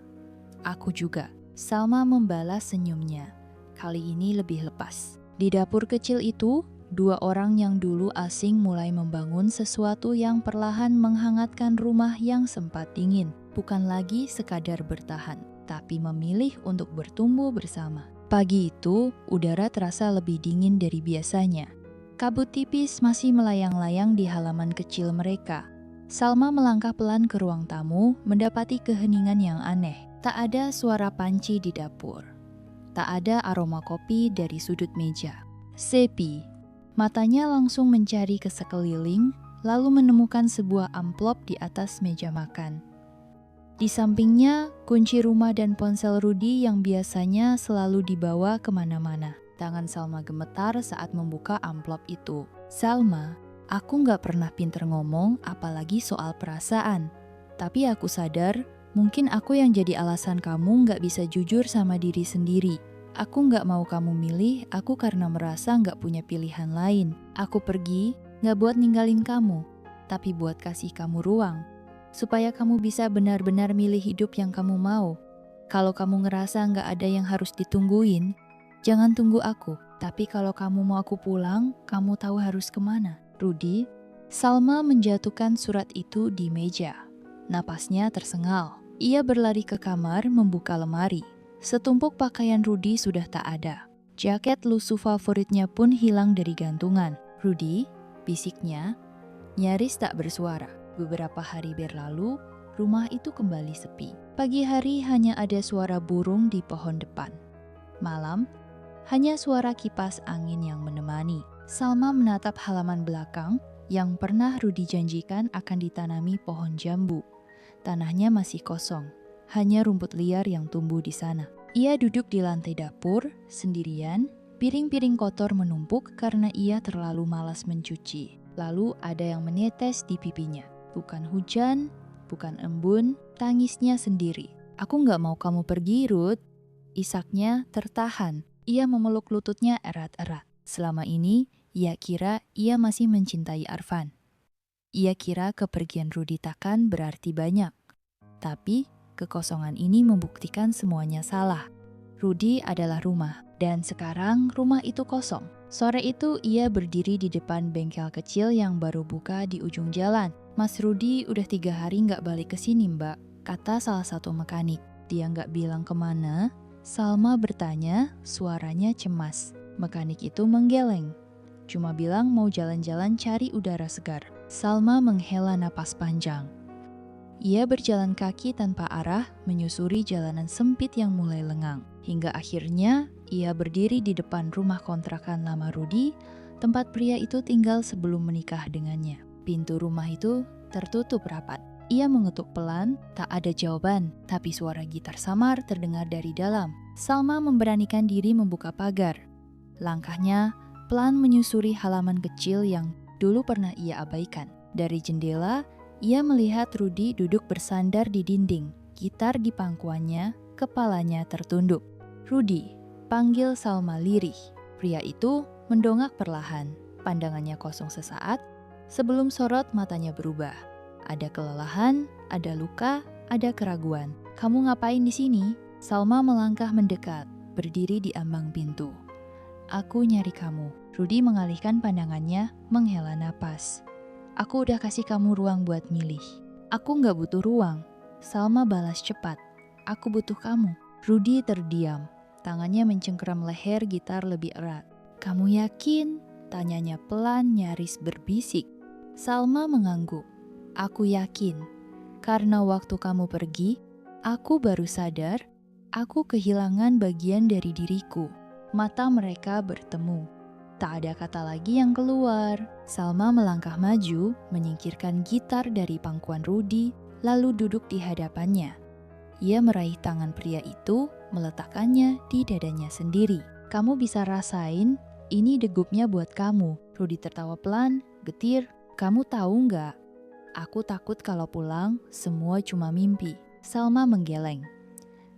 "Aku juga." Salma membalas senyumnya. Kali ini lebih lepas. Di dapur kecil itu, dua orang yang dulu asing mulai membangun sesuatu yang perlahan menghangatkan rumah yang sempat dingin. Bukan lagi sekadar bertahan, tapi memilih untuk bertumbuh bersama. Pagi itu, udara terasa lebih dingin dari biasanya. Kabut tipis masih melayang-layang di halaman kecil mereka. Salma melangkah pelan ke ruang tamu, mendapati keheningan yang aneh. Tak ada suara panci di dapur. Tak ada aroma kopi dari sudut meja. Sepi. Matanya langsung mencari ke sekeliling, lalu menemukan sebuah amplop di atas meja makan. Di sampingnya, kunci rumah dan ponsel Rudy yang biasanya selalu dibawa kemana-mana. Tangan Salma gemetar saat membuka amplop itu. Salma, aku nggak pernah pinter ngomong apalagi soal perasaan. Tapi aku sadar, mungkin aku yang jadi alasan kamu nggak bisa jujur sama diri sendiri. Aku nggak mau kamu milih aku karena merasa nggak punya pilihan lain. Aku pergi, nggak buat ninggalin kamu, tapi buat kasih kamu ruang. Supaya kamu bisa benar-benar milih hidup yang kamu mau. Kalau kamu ngerasa nggak ada yang harus ditungguin, jangan tunggu aku. Tapi kalau kamu mau aku pulang, kamu tahu harus kemana. Rudy, Salma menjatuhkan surat itu di meja. Napasnya tersengal. Ia berlari ke kamar membuka lemari. Setumpuk pakaian Rudy sudah tak ada. Jaket lusuh favoritnya pun hilang dari gantungan. Rudy, bisiknya, nyaris tak bersuara. Beberapa hari berlalu, rumah itu kembali sepi. Pagi hari hanya ada suara burung di pohon depan. Malam, hanya suara kipas angin yang menemani. Salma menatap halaman belakang yang pernah Rudy janjikan akan ditanami pohon jambu. Tanahnya masih kosong, hanya rumput liar yang tumbuh di sana. Ia duduk di lantai dapur, sendirian, piring-piring kotor menumpuk karena ia terlalu malas mencuci. Lalu ada yang menetes di pipinya. Bukan hujan, bukan embun, tangisnya sendiri. Aku nggak mau kamu pergi, Ruth. Isaknya tertahan. Ia memeluk lututnya erat-erat. Selama ini, ia kira ia masih mencintai Arfan. Ia kira kepergian Rudy takkan berarti banyak. Tapi, kekosongan ini membuktikan semuanya salah. Rudy adalah rumah, dan sekarang rumah itu kosong. Sore itu ia berdiri di depan bengkel kecil yang baru buka di ujung jalan. Mas Rudy udah 3 hari nggak balik ke sini, Mbak, kata salah satu mekanik. Dia nggak bilang kemana. Salma bertanya, suaranya cemas. Mekanik itu menggeleng. Cuma bilang mau jalan-jalan cari udara segar. Salma menghela napas panjang. Ia berjalan kaki tanpa arah, menyusuri jalanan sempit yang mulai lengang. Hingga akhirnya, ia berdiri di depan rumah kontrakan lama Rudy, tempat pria itu tinggal sebelum menikah dengannya. Pintu rumah itu tertutup rapat. Ia mengetuk pelan, tak ada jawaban, tapi suara gitar samar terdengar dari dalam. Salma memberanikan diri membuka pagar. Langkahnya pelan menyusuri halaman kecil yang dulu pernah ia abaikan. Dari jendela, ia melihat Rudy duduk bersandar di dinding, gitar di pangkuannya, kepalanya tertunduk. Rudy, panggil Salma lirih. Pria itu mendongak perlahan, pandangannya kosong sesaat, sebelum sorot matanya berubah. Ada kelelahan, ada luka, ada keraguan. Kamu ngapain di sini? Salma melangkah mendekat, berdiri di ambang pintu. Aku nyari kamu. Rudy mengalihkan pandangannya, menghela napas. Aku udah kasih kamu ruang buat milih. Aku nggak butuh ruang. Salma balas cepat. Aku butuh kamu. Rudy terdiam. Tangannya mencengkeram leher gitar lebih erat. Kamu yakin? Tanyanya pelan nyaris berbisik. Salma mengangguk. Aku yakin. Karena waktu kamu pergi, aku baru sadar, aku kehilangan bagian dari diriku. Mata mereka bertemu. Tak ada kata lagi yang keluar. Salma melangkah maju, menyingkirkan gitar dari pangkuan Rudy, lalu duduk di hadapannya. Ia meraih tangan pria itu, meletakkannya di dadanya sendiri. Kamu bisa rasain, ini degupnya buat kamu. Rudy tertawa pelan, getir. Kamu tahu nggak? Aku takut kalau pulang, semua cuma mimpi. Salma menggeleng.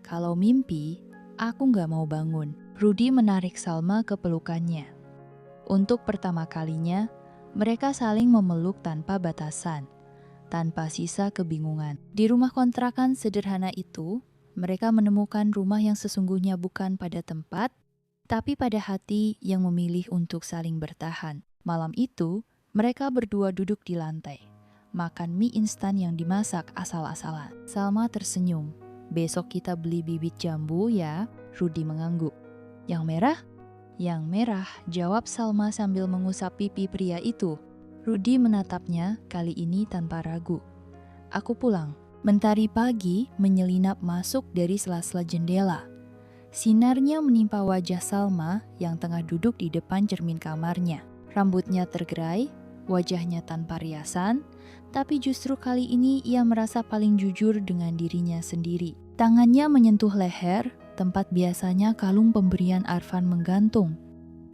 Kalau mimpi, aku nggak mau bangun. Rudy menarik Salma ke pelukannya. Untuk pertama kalinya, mereka saling memeluk tanpa batasan, tanpa sisa kebingungan. Di rumah kontrakan sederhana itu, Mereka menemukan rumah yang sesungguhnya bukan pada tempat, tapi pada hati yang memilih untuk saling bertahan. Malam itu, mereka berdua duduk di lantai, makan mie instan yang dimasak asal-asalan. Salma tersenyum. "Besok kita beli bibit jambu ya," Rudi mengangguk. "Yang merah?" "Yang merah," jawab Salma sambil mengusap pipi pria itu. Rudi menatapnya kali ini tanpa ragu. "Aku pulang." Mentari pagi menyelinap masuk dari sela-sela jendela. Sinarnya menimpa wajah Salma yang tengah duduk di depan cermin kamarnya. Rambutnya tergerai, wajahnya tanpa riasan, tapi justru kali ini ia merasa paling jujur dengan dirinya sendiri. Tangannya menyentuh leher, tempat biasanya kalung pemberian Arfan menggantung.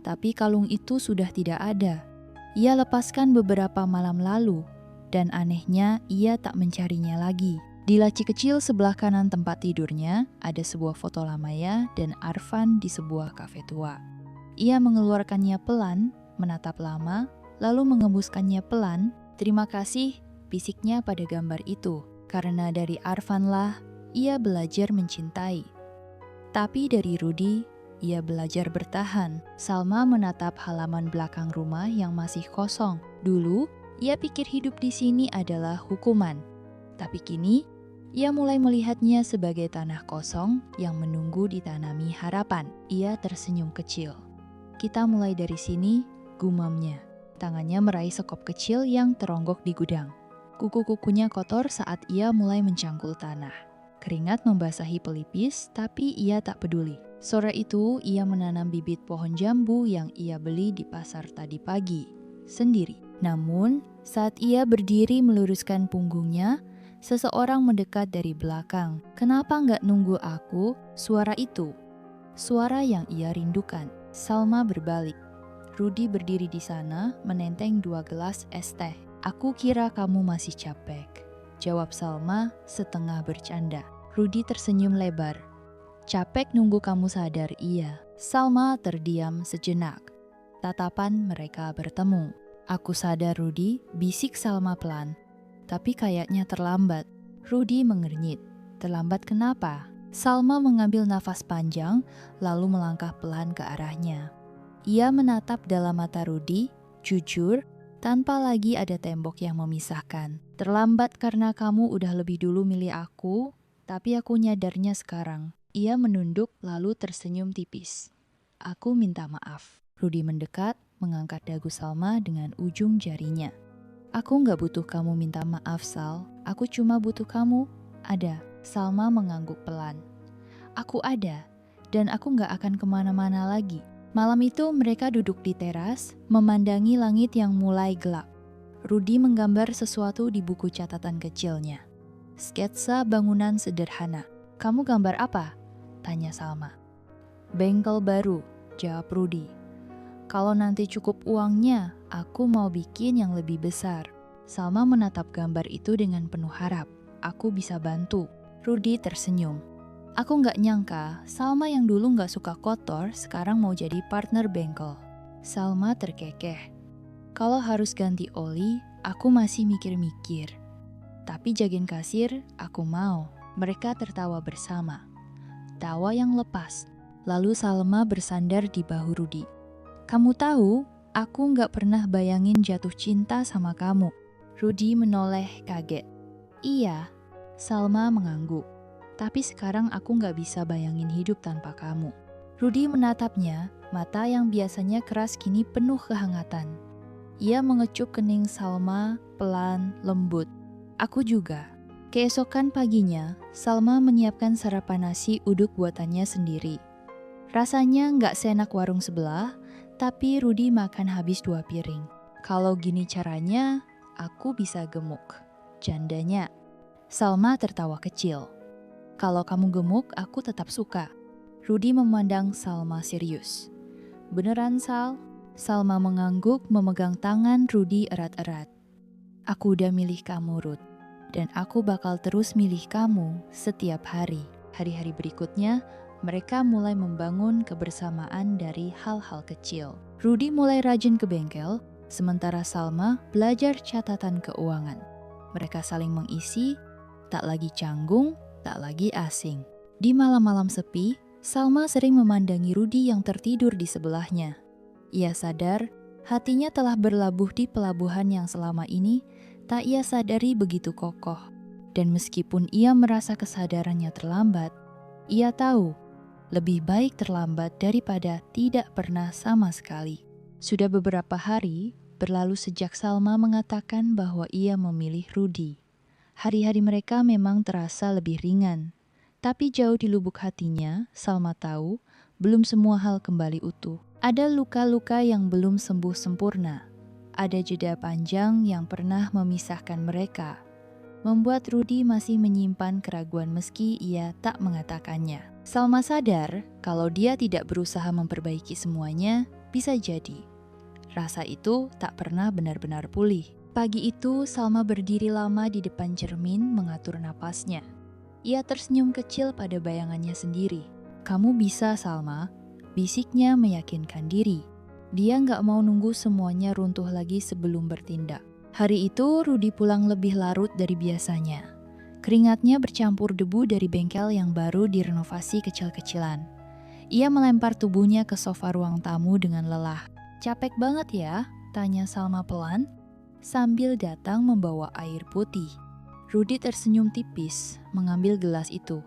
Tapi kalung itu sudah tidak ada. Ia lepaskan beberapa malam lalu, dan anehnya ia tak mencarinya lagi. Di laci kecil sebelah kanan tempat tidurnya ada sebuah foto Lamaya dan Arfan di sebuah kafe tua. Ia mengeluarkannya pelan, menatap lama, lalu mengembuskannya pelan. "Terima kasih," bisiknya pada gambar itu. Karena dari Arfanlah ia belajar mencintai. Tapi dari Rudi, ia belajar bertahan. Salma menatap halaman belakang rumah yang masih kosong. Dulu, ia pikir hidup di sini adalah hukuman. Tapi kini, ia mulai melihatnya sebagai tanah kosong yang menunggu ditanami harapan. Ia tersenyum kecil. "Kita mulai dari sini," gumamnya. Tangannya meraih sekop kecil yang teronggok di gudang. Kuku-kukunya kotor saat ia mulai mencangkul tanah. Keringat membasahi pelipis, tapi ia tak peduli. Sore itu, ia menanam bibit pohon jambu yang ia beli di pasar tadi pagi, sendiri. Namun, saat ia berdiri meluruskan punggungnya, seseorang mendekat dari belakang. "Kenapa nggak nunggu aku?" Suara itu. Suara yang ia rindukan. Salma berbalik. Rudi berdiri di sana, menenteng 2 gelas es teh. "Aku kira kamu masih capek," jawab Salma setengah bercanda. Rudi tersenyum lebar. "Capek nunggu kamu sadar, iya." Salma terdiam sejenak. Tatapan mereka bertemu. "Aku sadar, Rudi," bisik Salma pelan. "Tapi kayaknya terlambat." Rudi mengernyit. "Terlambat kenapa?" Salma mengambil nafas panjang, lalu melangkah pelan ke arahnya. Ia menatap dalam mata Rudi, jujur, tanpa lagi ada tembok yang memisahkan. "Terlambat karena kamu udah lebih dulu milih aku, tapi aku nyadarnya sekarang." Ia menunduk lalu tersenyum tipis. "Aku minta maaf." Rudi mendekat, mengangkat dagu Salma dengan ujung jarinya. "Aku nggak butuh kamu minta maaf, Sal. Aku cuma butuh kamu ada." Salma mengangguk pelan. "Aku ada, dan aku nggak akan kemana-mana lagi." Malam itu mereka duduk di teras, memandangi langit yang mulai gelap. Rudi menggambar sesuatu di buku catatan kecilnya. Sketsa bangunan sederhana. "Kamu gambar apa?" tanya Salma. "Bengkel baru," jawab Rudi. "Kalau nanti cukup uangnya, aku mau bikin yang lebih besar." Salma menatap gambar itu dengan penuh harap. "Aku bisa bantu." Rudi tersenyum. "Aku nggak nyangka, Salma yang dulu nggak suka kotor, sekarang mau jadi partner bengkel." Salma terkekeh. "Kalau harus ganti oli, aku masih mikir-mikir. Tapi jagain kasir, aku mau." Mereka tertawa bersama. Tawa yang lepas. Lalu Salma bersandar di bahu Rudi. "Kamu tahu, aku nggak pernah bayangin jatuh cinta sama kamu." Rudi menoleh kaget. "Iya," Salma mengangguk. "Tapi sekarang aku nggak bisa bayangin hidup tanpa kamu." Rudi menatapnya, mata yang biasanya keras kini penuh kehangatan. Ia mengecup kening Salma pelan, lembut. "Aku juga." Keesokan paginya, Salma menyiapkan sarapan nasi uduk buatannya sendiri. Rasanya nggak seenak warung sebelah, tapi Rudi makan habis 2 piring. "Kalau gini caranya, aku bisa gemuk," jandanya. Salma tertawa kecil. "Kalau kamu gemuk, aku tetap suka." Rudi memandang Salma serius. "Beneran, Sal?" Salma mengangguk memegang tangan Rudi erat-erat. "Aku udah milih kamu, Rud. Dan aku bakal terus milih kamu setiap hari." Hari-hari berikutnya, mereka mulai membangun kebersamaan dari hal-hal kecil. Rudi mulai rajin ke bengkel, sementara Salma belajar catatan keuangan. Mereka saling mengisi, tak lagi canggung, tak lagi asing. Di malam-malam sepi, Salma sering memandangi Rudi yang tertidur di sebelahnya. Ia sadar hatinya telah berlabuh di pelabuhan yang selama ini tak ia sadari begitu kokoh. Dan meskipun ia merasa kesadarannya terlambat, ia tahu lebih baik terlambat daripada tidak pernah sama sekali. Sudah beberapa hari berlalu sejak Salma mengatakan bahwa ia memilih Rudi. Hari-hari mereka memang terasa lebih ringan. Tapi jauh di lubuk hatinya, Salma tahu belum semua hal kembali utuh. Ada luka-luka yang belum sembuh sempurna. Ada jeda panjang yang pernah memisahkan mereka, membuat Rudi masih menyimpan keraguan meski ia tak mengatakannya. Salma sadar kalau dia tidak berusaha memperbaiki semuanya, bisa jadi rasa itu tak pernah benar-benar pulih. Pagi itu, Salma berdiri lama di depan cermin mengatur napasnya. Ia tersenyum kecil pada bayangannya sendiri. "Kamu bisa, Salma," bisiknya meyakinkan diri. Dia nggak mau nunggu semuanya runtuh lagi sebelum bertindak. Hari itu, Rudi pulang lebih larut dari biasanya. Keringatnya bercampur debu dari bengkel yang baru direnovasi kecil-kecilan. Ia melempar tubuhnya ke sofa ruang tamu dengan lelah. "Capek banget ya?" tanya Salma pelan, sambil datang membawa air putih. Rudi tersenyum tipis, mengambil gelas itu.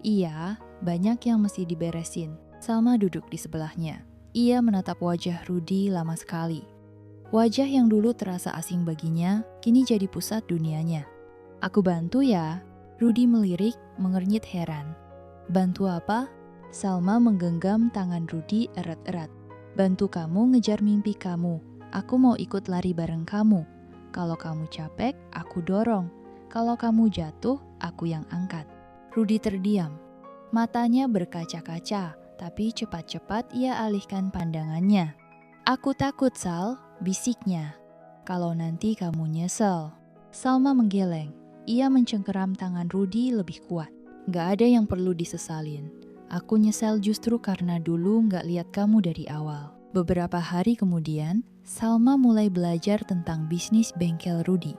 "Iya, banyak yang mesti diberesin." Salma duduk di sebelahnya. Ia menatap wajah Rudi lama sekali. Wajah yang dulu terasa asing baginya, kini jadi pusat dunianya. "Aku bantu ya?" Rudi melirik, mengernyit heran. "Bantu apa?" Salma menggenggam tangan Rudi erat-erat. "Bantu kamu ngejar mimpi kamu. Aku mau ikut lari bareng kamu. Kalau kamu capek, aku dorong. Kalau kamu jatuh, aku yang angkat." Rudi terdiam. Matanya berkaca-kaca, tapi cepat-cepat ia alihkan pandangannya. "Aku takut, Sal," bisiknya. "Kalau nanti kamu nyesel." Salma menggeleng. Ia mencengkeram tangan Rudi lebih kuat. "Gak ada yang perlu disesalin. Aku nyesel justru karena dulu gak lihat kamu dari awal." Beberapa hari kemudian, Salma mulai belajar tentang bisnis bengkel Rudi.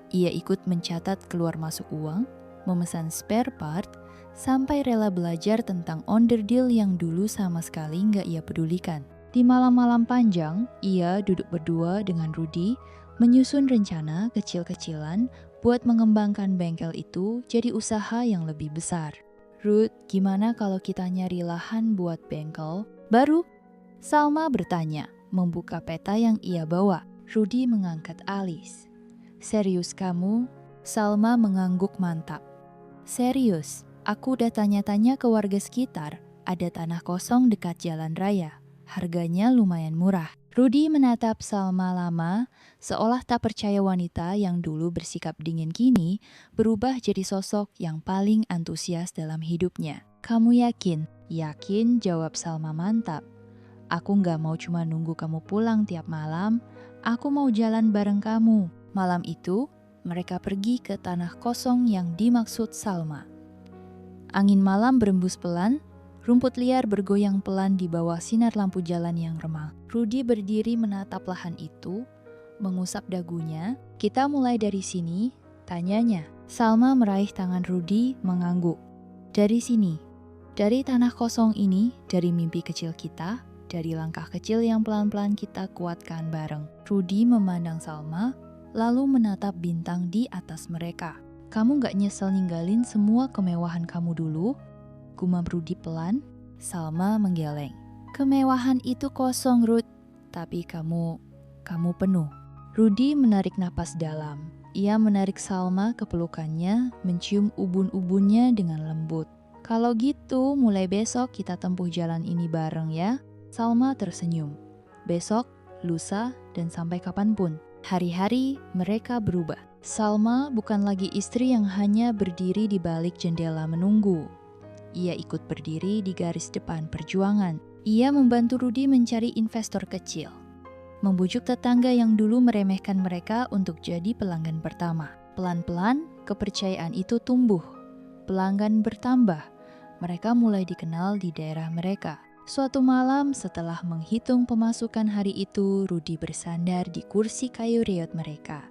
Ia ikut mencatat keluar masuk uang, memesan spare part, sampai rela belajar tentang onderdil yang dulu sama sekali nggak ia pedulikan. Di malam-malam panjang, ia duduk berdua dengan Rudi, menyusun rencana kecil-kecilan buat mengembangkan bengkel itu jadi usaha yang lebih besar. "Rud, gimana kalau kita nyari lahan buat bengkel baru?" Salma bertanya, membuka peta yang ia bawa. Rudi mengangkat alis. "Serius kamu?" Salma mengangguk mantap. "Serius, aku udah tanya-tanya ke warga sekitar. Ada tanah kosong dekat jalan raya. Harganya lumayan murah." Rudi menatap Salma lama, seolah tak percaya wanita yang dulu bersikap dingin kini berubah jadi sosok yang paling antusias dalam hidupnya. "Kamu yakin?" "Yakin," jawab Salma mantap. "Aku nggak mau cuma nunggu kamu pulang tiap malam. Aku mau jalan bareng kamu." Malam itu, mereka pergi ke tanah kosong yang dimaksud Salma. Angin malam berembus pelan, rumput liar bergoyang pelan di bawah sinar lampu jalan yang remang. Rudi berdiri menatap lahan itu, mengusap dagunya. "Kita mulai dari sini?" tanyanya. Salma meraih tangan Rudi, mengangguk. "Dari sini, dari tanah kosong ini, dari mimpi kecil kita, dari langkah kecil yang pelan-pelan kita kuatkan bareng." Rudi memandang Salma, lalu menatap bintang di atas mereka. "Kamu gak nyesel ninggalin semua kemewahan kamu dulu?" gumam Rudi pelan. Salma menggeleng. "Kemewahan itu kosong, Rud. Tapi kamu penuh." Rudi menarik napas dalam. Ia menarik Salma ke pelukannya, mencium ubun-ubunnya dengan lembut. "Kalau gitu, mulai besok kita tempuh jalan ini bareng ya." Salma tersenyum. Besok, lusa, dan sampai kapanpun. Hari-hari mereka berubah. Salma bukan lagi istri yang hanya berdiri di balik jendela menunggu. Ia ikut berdiri di garis depan perjuangan. Ia membantu Rudi mencari investor kecil, membujuk tetangga yang dulu meremehkan mereka untuk jadi pelanggan pertama. Pelan-pelan, kepercayaan itu tumbuh. Pelanggan bertambah. Mereka mulai dikenal di daerah mereka. Suatu malam setelah menghitung pemasukan hari itu, Rudi bersandar di kursi kayu reot mereka.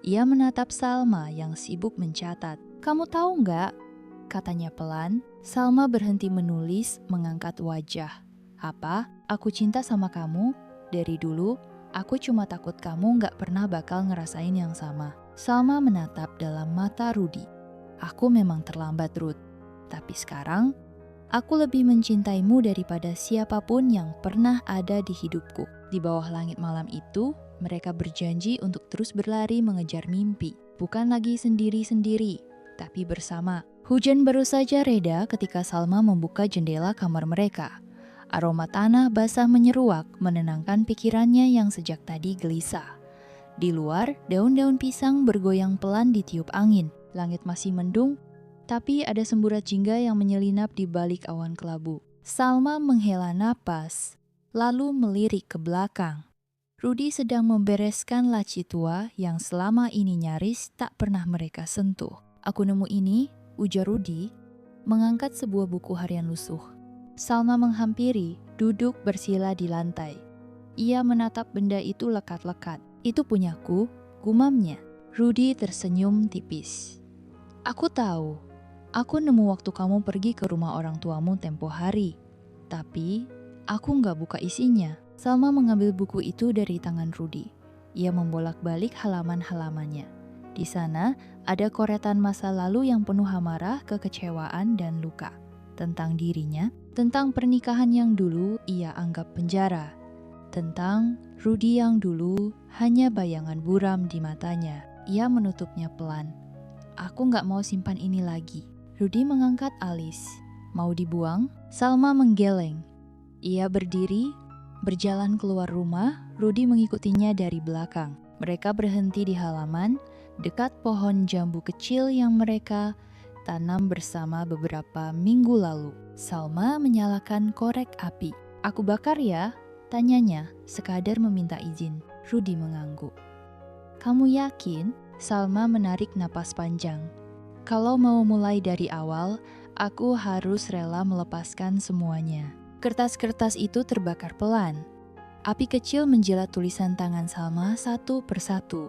Ia menatap Salma yang sibuk mencatat. "Kamu tahu nggak? katanya pelan. Salma berhenti menulis, mengangkat wajah. Apa? Aku cinta sama kamu? Dari dulu, aku cuma takut kamu gak pernah bakal ngerasain yang sama. Salma menatap dalam mata Rudy. Aku memang terlambat, Ruth. Tapi sekarang, aku lebih mencintaimu daripada siapapun yang pernah ada di hidupku. Di bawah langit malam itu, mereka berjanji untuk terus berlari mengejar mimpi. Bukan lagi sendiri-sendiri, tapi bersama. Hujan baru saja reda ketika Salma membuka jendela kamar mereka. Aroma tanah basah menyeruak, menenangkan pikirannya yang sejak tadi gelisah. Di luar, daun-daun pisang bergoyang pelan ditiup angin. Langit masih mendung, tapi ada semburat jingga yang menyelinap di balik awan kelabu. Salma menghela napas, lalu melirik ke belakang. Rudy sedang membereskan laci tua yang selama ini nyaris tak pernah mereka sentuh. Aku nemu ini, ujar Rudy, mengangkat sebuah buku harian lusuh. Salma menghampiri, duduk bersila di lantai. Ia menatap benda itu lekat-lekat. Itu punyaku, gumamnya. Rudy tersenyum tipis. Aku tahu, aku nemu waktu kamu pergi ke rumah orang tuamu tempo hari. Tapi, aku nggak buka isinya. Salma mengambil buku itu dari tangan Rudy. Ia membolak-balik halaman-halamannya. Di sana, ada koretan masa lalu yang penuh amarah, kekecewaan, dan luka. Tentang dirinya, tentang pernikahan yang dulu ia anggap penjara. Tentang Rudy yang dulu hanya bayangan buram di matanya. Ia menutupnya pelan. Aku nggak mau simpan ini lagi. Rudy mengangkat alis. Mau dibuang? Salma menggeleng. Ia berdiri, berjalan keluar rumah. Rudy mengikutinya dari belakang. Mereka berhenti di halaman, dekat pohon jambu kecil yang mereka tanam bersama beberapa minggu lalu. Salma menyalakan korek api. Aku bakar ya? Tanyanya, sekadar meminta izin. Rudy mengangguk. Kamu yakin? Salma menarik napas panjang. Kalau mau mulai dari awal, aku harus rela melepaskan semuanya. Kertas-kertas itu terbakar pelan. Api kecil menjilat tulisan tangan Salma satu persatu,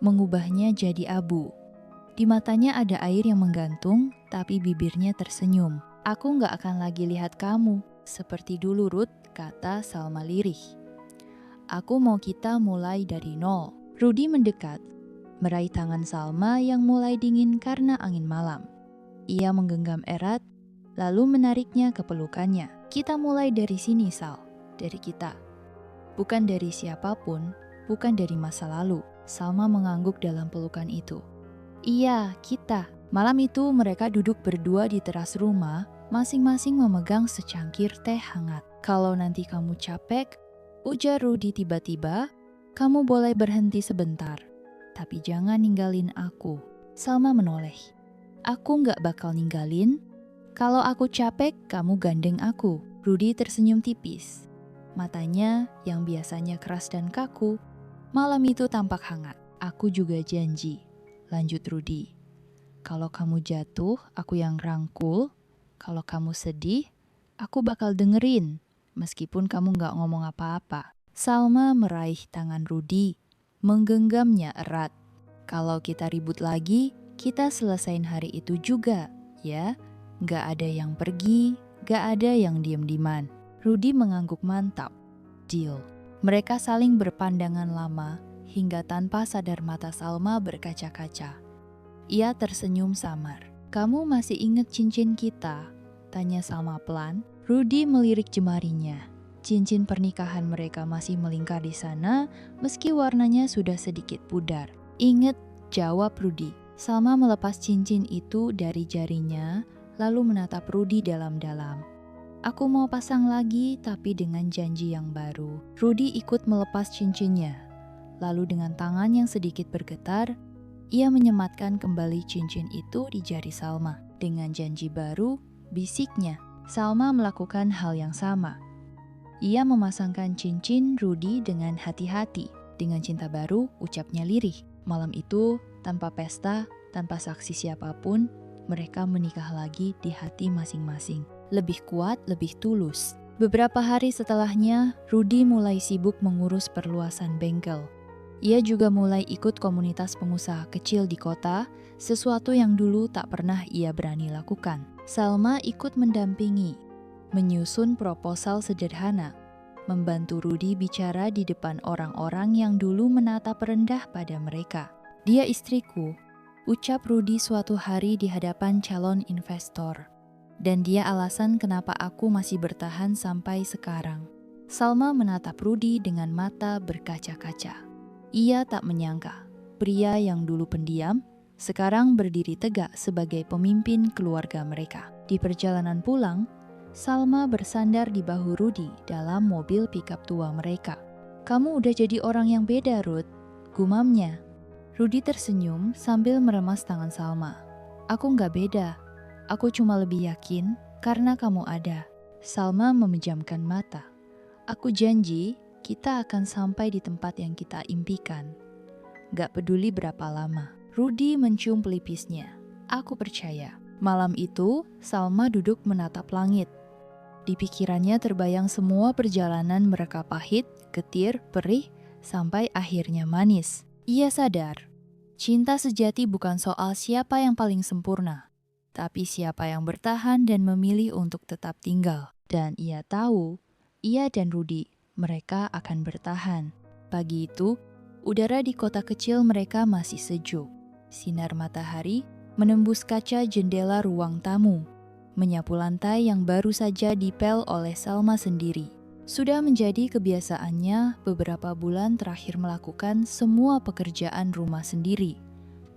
mengubahnya jadi abu. Di matanya ada air yang menggantung, tapi bibirnya tersenyum. Aku gak akan lagi lihat kamu, seperti dulu Ruth, kata Salma lirih. Aku mau kita mulai dari nol. Rudy mendekat, meraih tangan Salma yang mulai dingin karena angin malam. Ia menggenggam erat, lalu menariknya ke pelukannya. Kita mulai dari sini, Sal. Dari kita. Bukan dari siapapun, bukan dari masa lalu. Salma mengangguk dalam pelukan itu. Iya, kita. Malam itu mereka duduk berdua di teras rumah, masing-masing memegang secangkir teh hangat. Kalau nanti kamu capek, ujar Rudy tiba-tiba, kamu boleh berhenti sebentar. Tapi jangan ninggalin aku. Salma menoleh. Aku gak bakal ninggalin. Kalau aku capek, kamu gandeng aku. Rudy tersenyum tipis. Matanya yang biasanya keras dan kaku, malam itu tampak hangat. Aku juga janji, lanjut Rudy. Kalau kamu jatuh, aku yang rangkul. Kalau kamu sedih, aku bakal dengerin. Meskipun kamu gak ngomong apa-apa. Salma meraih tangan Rudy, menggenggamnya erat. Kalau kita ribut lagi, kita selesain hari itu juga, ya. Gak ada yang pergi, gak ada yang diem-dieman. Rudy mengangguk mantap. Deal. Mereka saling berpandangan lama, hingga tanpa sadar mata Salma berkaca-kaca. Ia tersenyum samar. Kamu masih ingat cincin kita? Tanya Salma pelan. Rudy melirik jemarinya. Cincin pernikahan mereka masih melingkar di sana, meski warnanya sudah sedikit pudar. Ingat, jawab Rudy. Salma melepas cincin itu dari jarinya, lalu menatap Rudy dalam-dalam. Aku mau pasang lagi, tapi dengan janji yang baru. Rudy ikut melepas cincinnya. Lalu dengan tangan yang sedikit bergetar, ia menyematkan kembali cincin itu di jari Salma. Dengan janji baru, bisiknya. Salma melakukan hal yang sama. Ia memasangkan cincin Rudy dengan hati-hati. Dengan cinta baru, ucapnya lirih. Malam itu, tanpa pesta, tanpa saksi siapapun, mereka menikah lagi di hati masing-masing. Lebih kuat, lebih tulus. Beberapa hari setelahnya, Rudy mulai sibuk mengurus perluasan bengkel. Ia juga mulai ikut komunitas pengusaha kecil di kota, sesuatu yang dulu tak pernah ia berani lakukan. Salma ikut mendampingi, menyusun proposal sederhana, membantu Rudy bicara di depan orang-orang yang dulu menatap rendah pada mereka. Dia istriku, ucap Rudy suatu hari di hadapan calon investor. Dan dia alasan kenapa aku masih bertahan sampai sekarang. Salma menatap Rudy dengan mata berkaca-kaca. Ia tak menyangka, pria yang dulu pendiam, sekarang berdiri tegak sebagai pemimpin keluarga mereka. Di perjalanan pulang, Salma bersandar di bahu Rudy dalam mobil pickup tua mereka. "Kamu udah jadi orang yang beda, Ruth," gumamnya. Rudy tersenyum sambil meremas tangan Salma. "Aku nggak beda, aku cuma lebih yakin karena kamu ada." Salma memejamkan mata. "Aku janji kita akan sampai di tempat yang kita impikan. Gak peduli berapa lama." Rudy mencium pelipisnya. "Aku percaya." Malam itu, Salma duduk menatap langit. Di pikirannya terbayang semua perjalanan mereka pahit, getir, perih, sampai akhirnya manis. Ia sadar, cinta sejati bukan soal siapa yang paling sempurna, tapi siapa yang bertahan dan memilih untuk tetap tinggal. Dan ia tahu, ia dan Rudy, mereka akan bertahan. Pagi itu, udara di kota kecil mereka masih sejuk. Sinar matahari menembus kaca jendela ruang tamu, menyapu lantai yang baru saja dipel oleh Salma sendiri. Sudah menjadi kebiasaannya beberapa bulan terakhir melakukan semua pekerjaan rumah sendiri.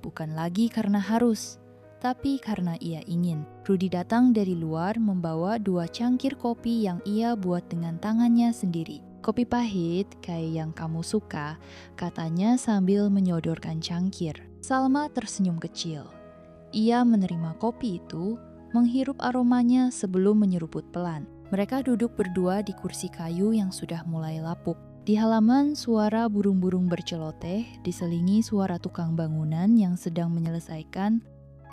Bukan lagi karena harus, tapi karena ia ingin. Rudy datang dari luar membawa 2 cangkir kopi yang ia buat dengan tangannya sendiri. "Kopi pahit, kayak yang kamu suka," katanya sambil menyodorkan cangkir. Salma tersenyum kecil. Ia menerima kopi itu, menghirup aromanya sebelum menyeruput pelan. Mereka duduk berdua di kursi kayu yang sudah mulai lapuk. Di halaman, suara burung-burung berceloteh diselingi suara tukang bangunan yang sedang menyelesaikan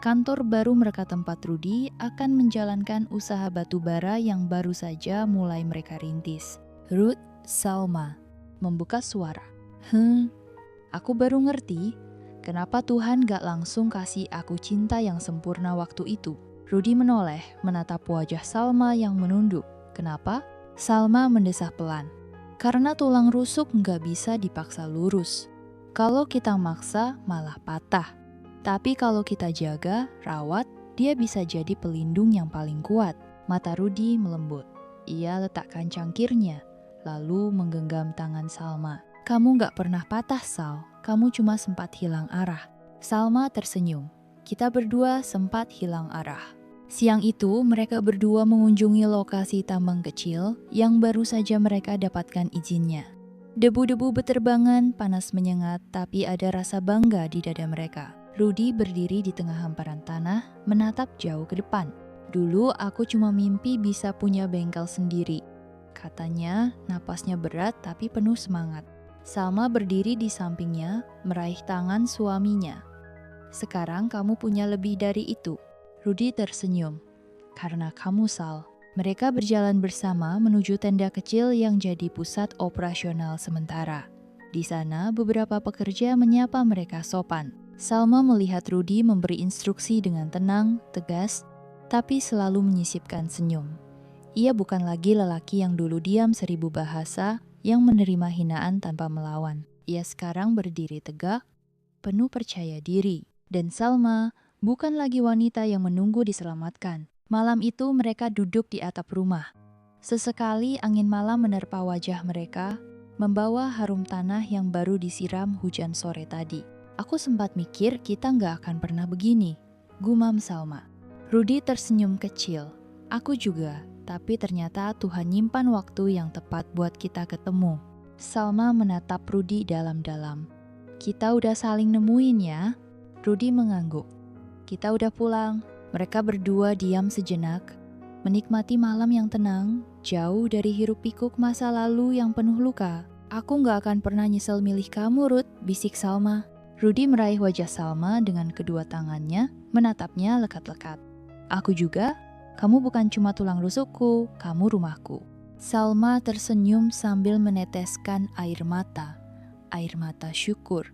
kantor baru mereka tempat Rudy akan menjalankan usaha batu bara yang baru saja mulai mereka rintis. Ruth, Salma membuka suara. Aku baru ngerti kenapa Tuhan gak langsung kasih aku cinta yang sempurna waktu itu." Rudy menoleh, menatap wajah Salma yang menunduk. "Kenapa?" Salma mendesah pelan. "Karena tulang rusuk nggak bisa dipaksa lurus. Kalau kita maksa, malah patah. Tapi kalau kita jaga, rawat, dia bisa jadi pelindung yang paling kuat." Mata Rudy melembut. Ia letakkan cangkirnya, lalu menggenggam tangan Salma. "Kamu nggak pernah patah, Sal. Kamu cuma sempat hilang arah." Salma tersenyum. "Kita berdua sempat hilang arah." Siang itu, mereka berdua mengunjungi lokasi tambang kecil yang baru saja mereka dapatkan izinnya. Debu-debu beterbangan, panas menyengat, tapi ada rasa bangga di dada mereka. Rudy berdiri di tengah hamparan tanah, menatap jauh ke depan. "Dulu aku cuma mimpi bisa punya bengkel sendiri," katanya, napasnya berat tapi penuh semangat. Salma berdiri di sampingnya, meraih tangan suaminya. "Sekarang kamu punya lebih dari itu." Rudy tersenyum. "Karena kamu, Sal." Mereka berjalan bersama menuju tenda kecil yang jadi pusat operasional sementara. Di sana, beberapa pekerja menyapa mereka sopan. Salma melihat Rudy memberi instruksi dengan tenang, tegas, tapi selalu menyisipkan senyum. Ia bukan lagi lelaki yang dulu diam 1000 bahasa, yang menerima hinaan tanpa melawan. Ia sekarang berdiri tegak, penuh percaya diri. Dan Salma bukan lagi wanita yang menunggu diselamatkan. Malam itu mereka duduk di atap rumah. Sesekali angin malam menerpa wajah mereka, membawa harum tanah yang baru disiram hujan sore tadi. "Aku sempat mikir kita nggak akan pernah begini," gumam Salma. Rudy tersenyum kecil. "Aku juga, tapi ternyata Tuhan nyimpan waktu yang tepat buat kita ketemu." Salma menatap Rudy dalam-dalam. "Kita udah saling nemuin ya." Rudy mengangguk. "Kita udah pulang." Mereka berdua diam sejenak, menikmati malam yang tenang, jauh dari hiruk-pikuk masa lalu yang penuh luka. "Aku gak akan pernah nyesel milih kamu, Ruth," bisik Salma. Rudy meraih wajah Salma dengan kedua tangannya, menatapnya lekat-lekat. "Aku juga, kamu bukan cuma tulang rusukku, kamu rumahku." Salma tersenyum sambil meneteskan air mata. air mata syukur.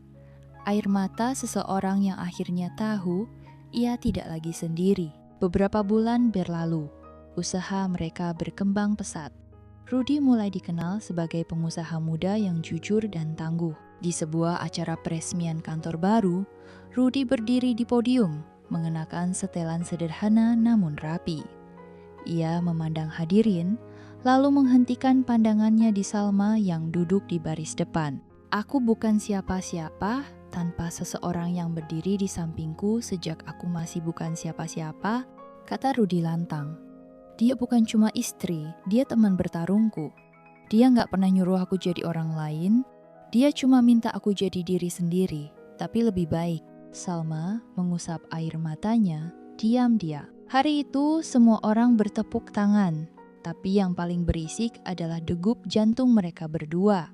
Air mata seseorang yang akhirnya tahu ia tidak lagi sendiri. Beberapa bulan berlalu, usaha mereka berkembang pesat. Rudy mulai dikenal sebagai pengusaha muda yang jujur dan tangguh. Di sebuah acara peresmian kantor baru, Rudy berdiri di podium, mengenakan setelan sederhana namun rapi. Ia memandang hadirin, lalu menghentikan pandangannya di Salma yang duduk di baris depan. "Aku bukan siapa-siapa tanpa seseorang yang berdiri di sampingku sejak aku masih bukan siapa-siapa," kata Rudy lantang. "Dia bukan cuma istri, dia teman bertarungku. Dia nggak pernah nyuruh aku jadi orang lain, dia cuma minta aku jadi diri sendiri, tapi lebih baik." Salma mengusap air matanya, diam-diam. Hari itu semua orang bertepuk tangan, tapi yang paling berisik adalah degup jantung mereka berdua,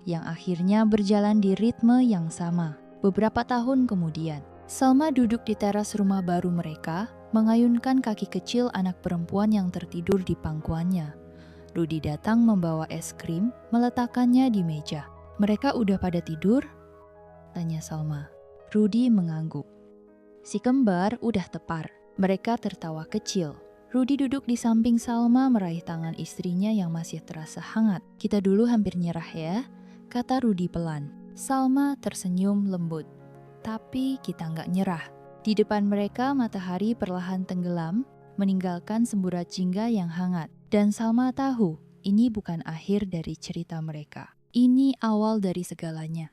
yang akhirnya berjalan di ritme yang sama. Beberapa tahun kemudian, Salma duduk di teras rumah baru mereka, mengayunkan kaki kecil anak perempuan yang tertidur di pangkuannya. Rudy datang membawa es krim, meletakkannya di meja. "Mereka udah pada tidur?" tanya Salma. Rudy mengangguk. Si kembar udah tepar. Mereka tertawa kecil. Rudy duduk di samping Salma meraih tangan istrinya yang masih terasa hangat. "Kita dulu hampir nyerah ya," kata Rudy pelan. Salma tersenyum lembut. "Tapi kita nggak nyerah." Di depan mereka matahari perlahan tenggelam, meninggalkan semburat jingga yang hangat. Dan Salma tahu, ini bukan akhir dari cerita mereka. Ini awal dari segalanya.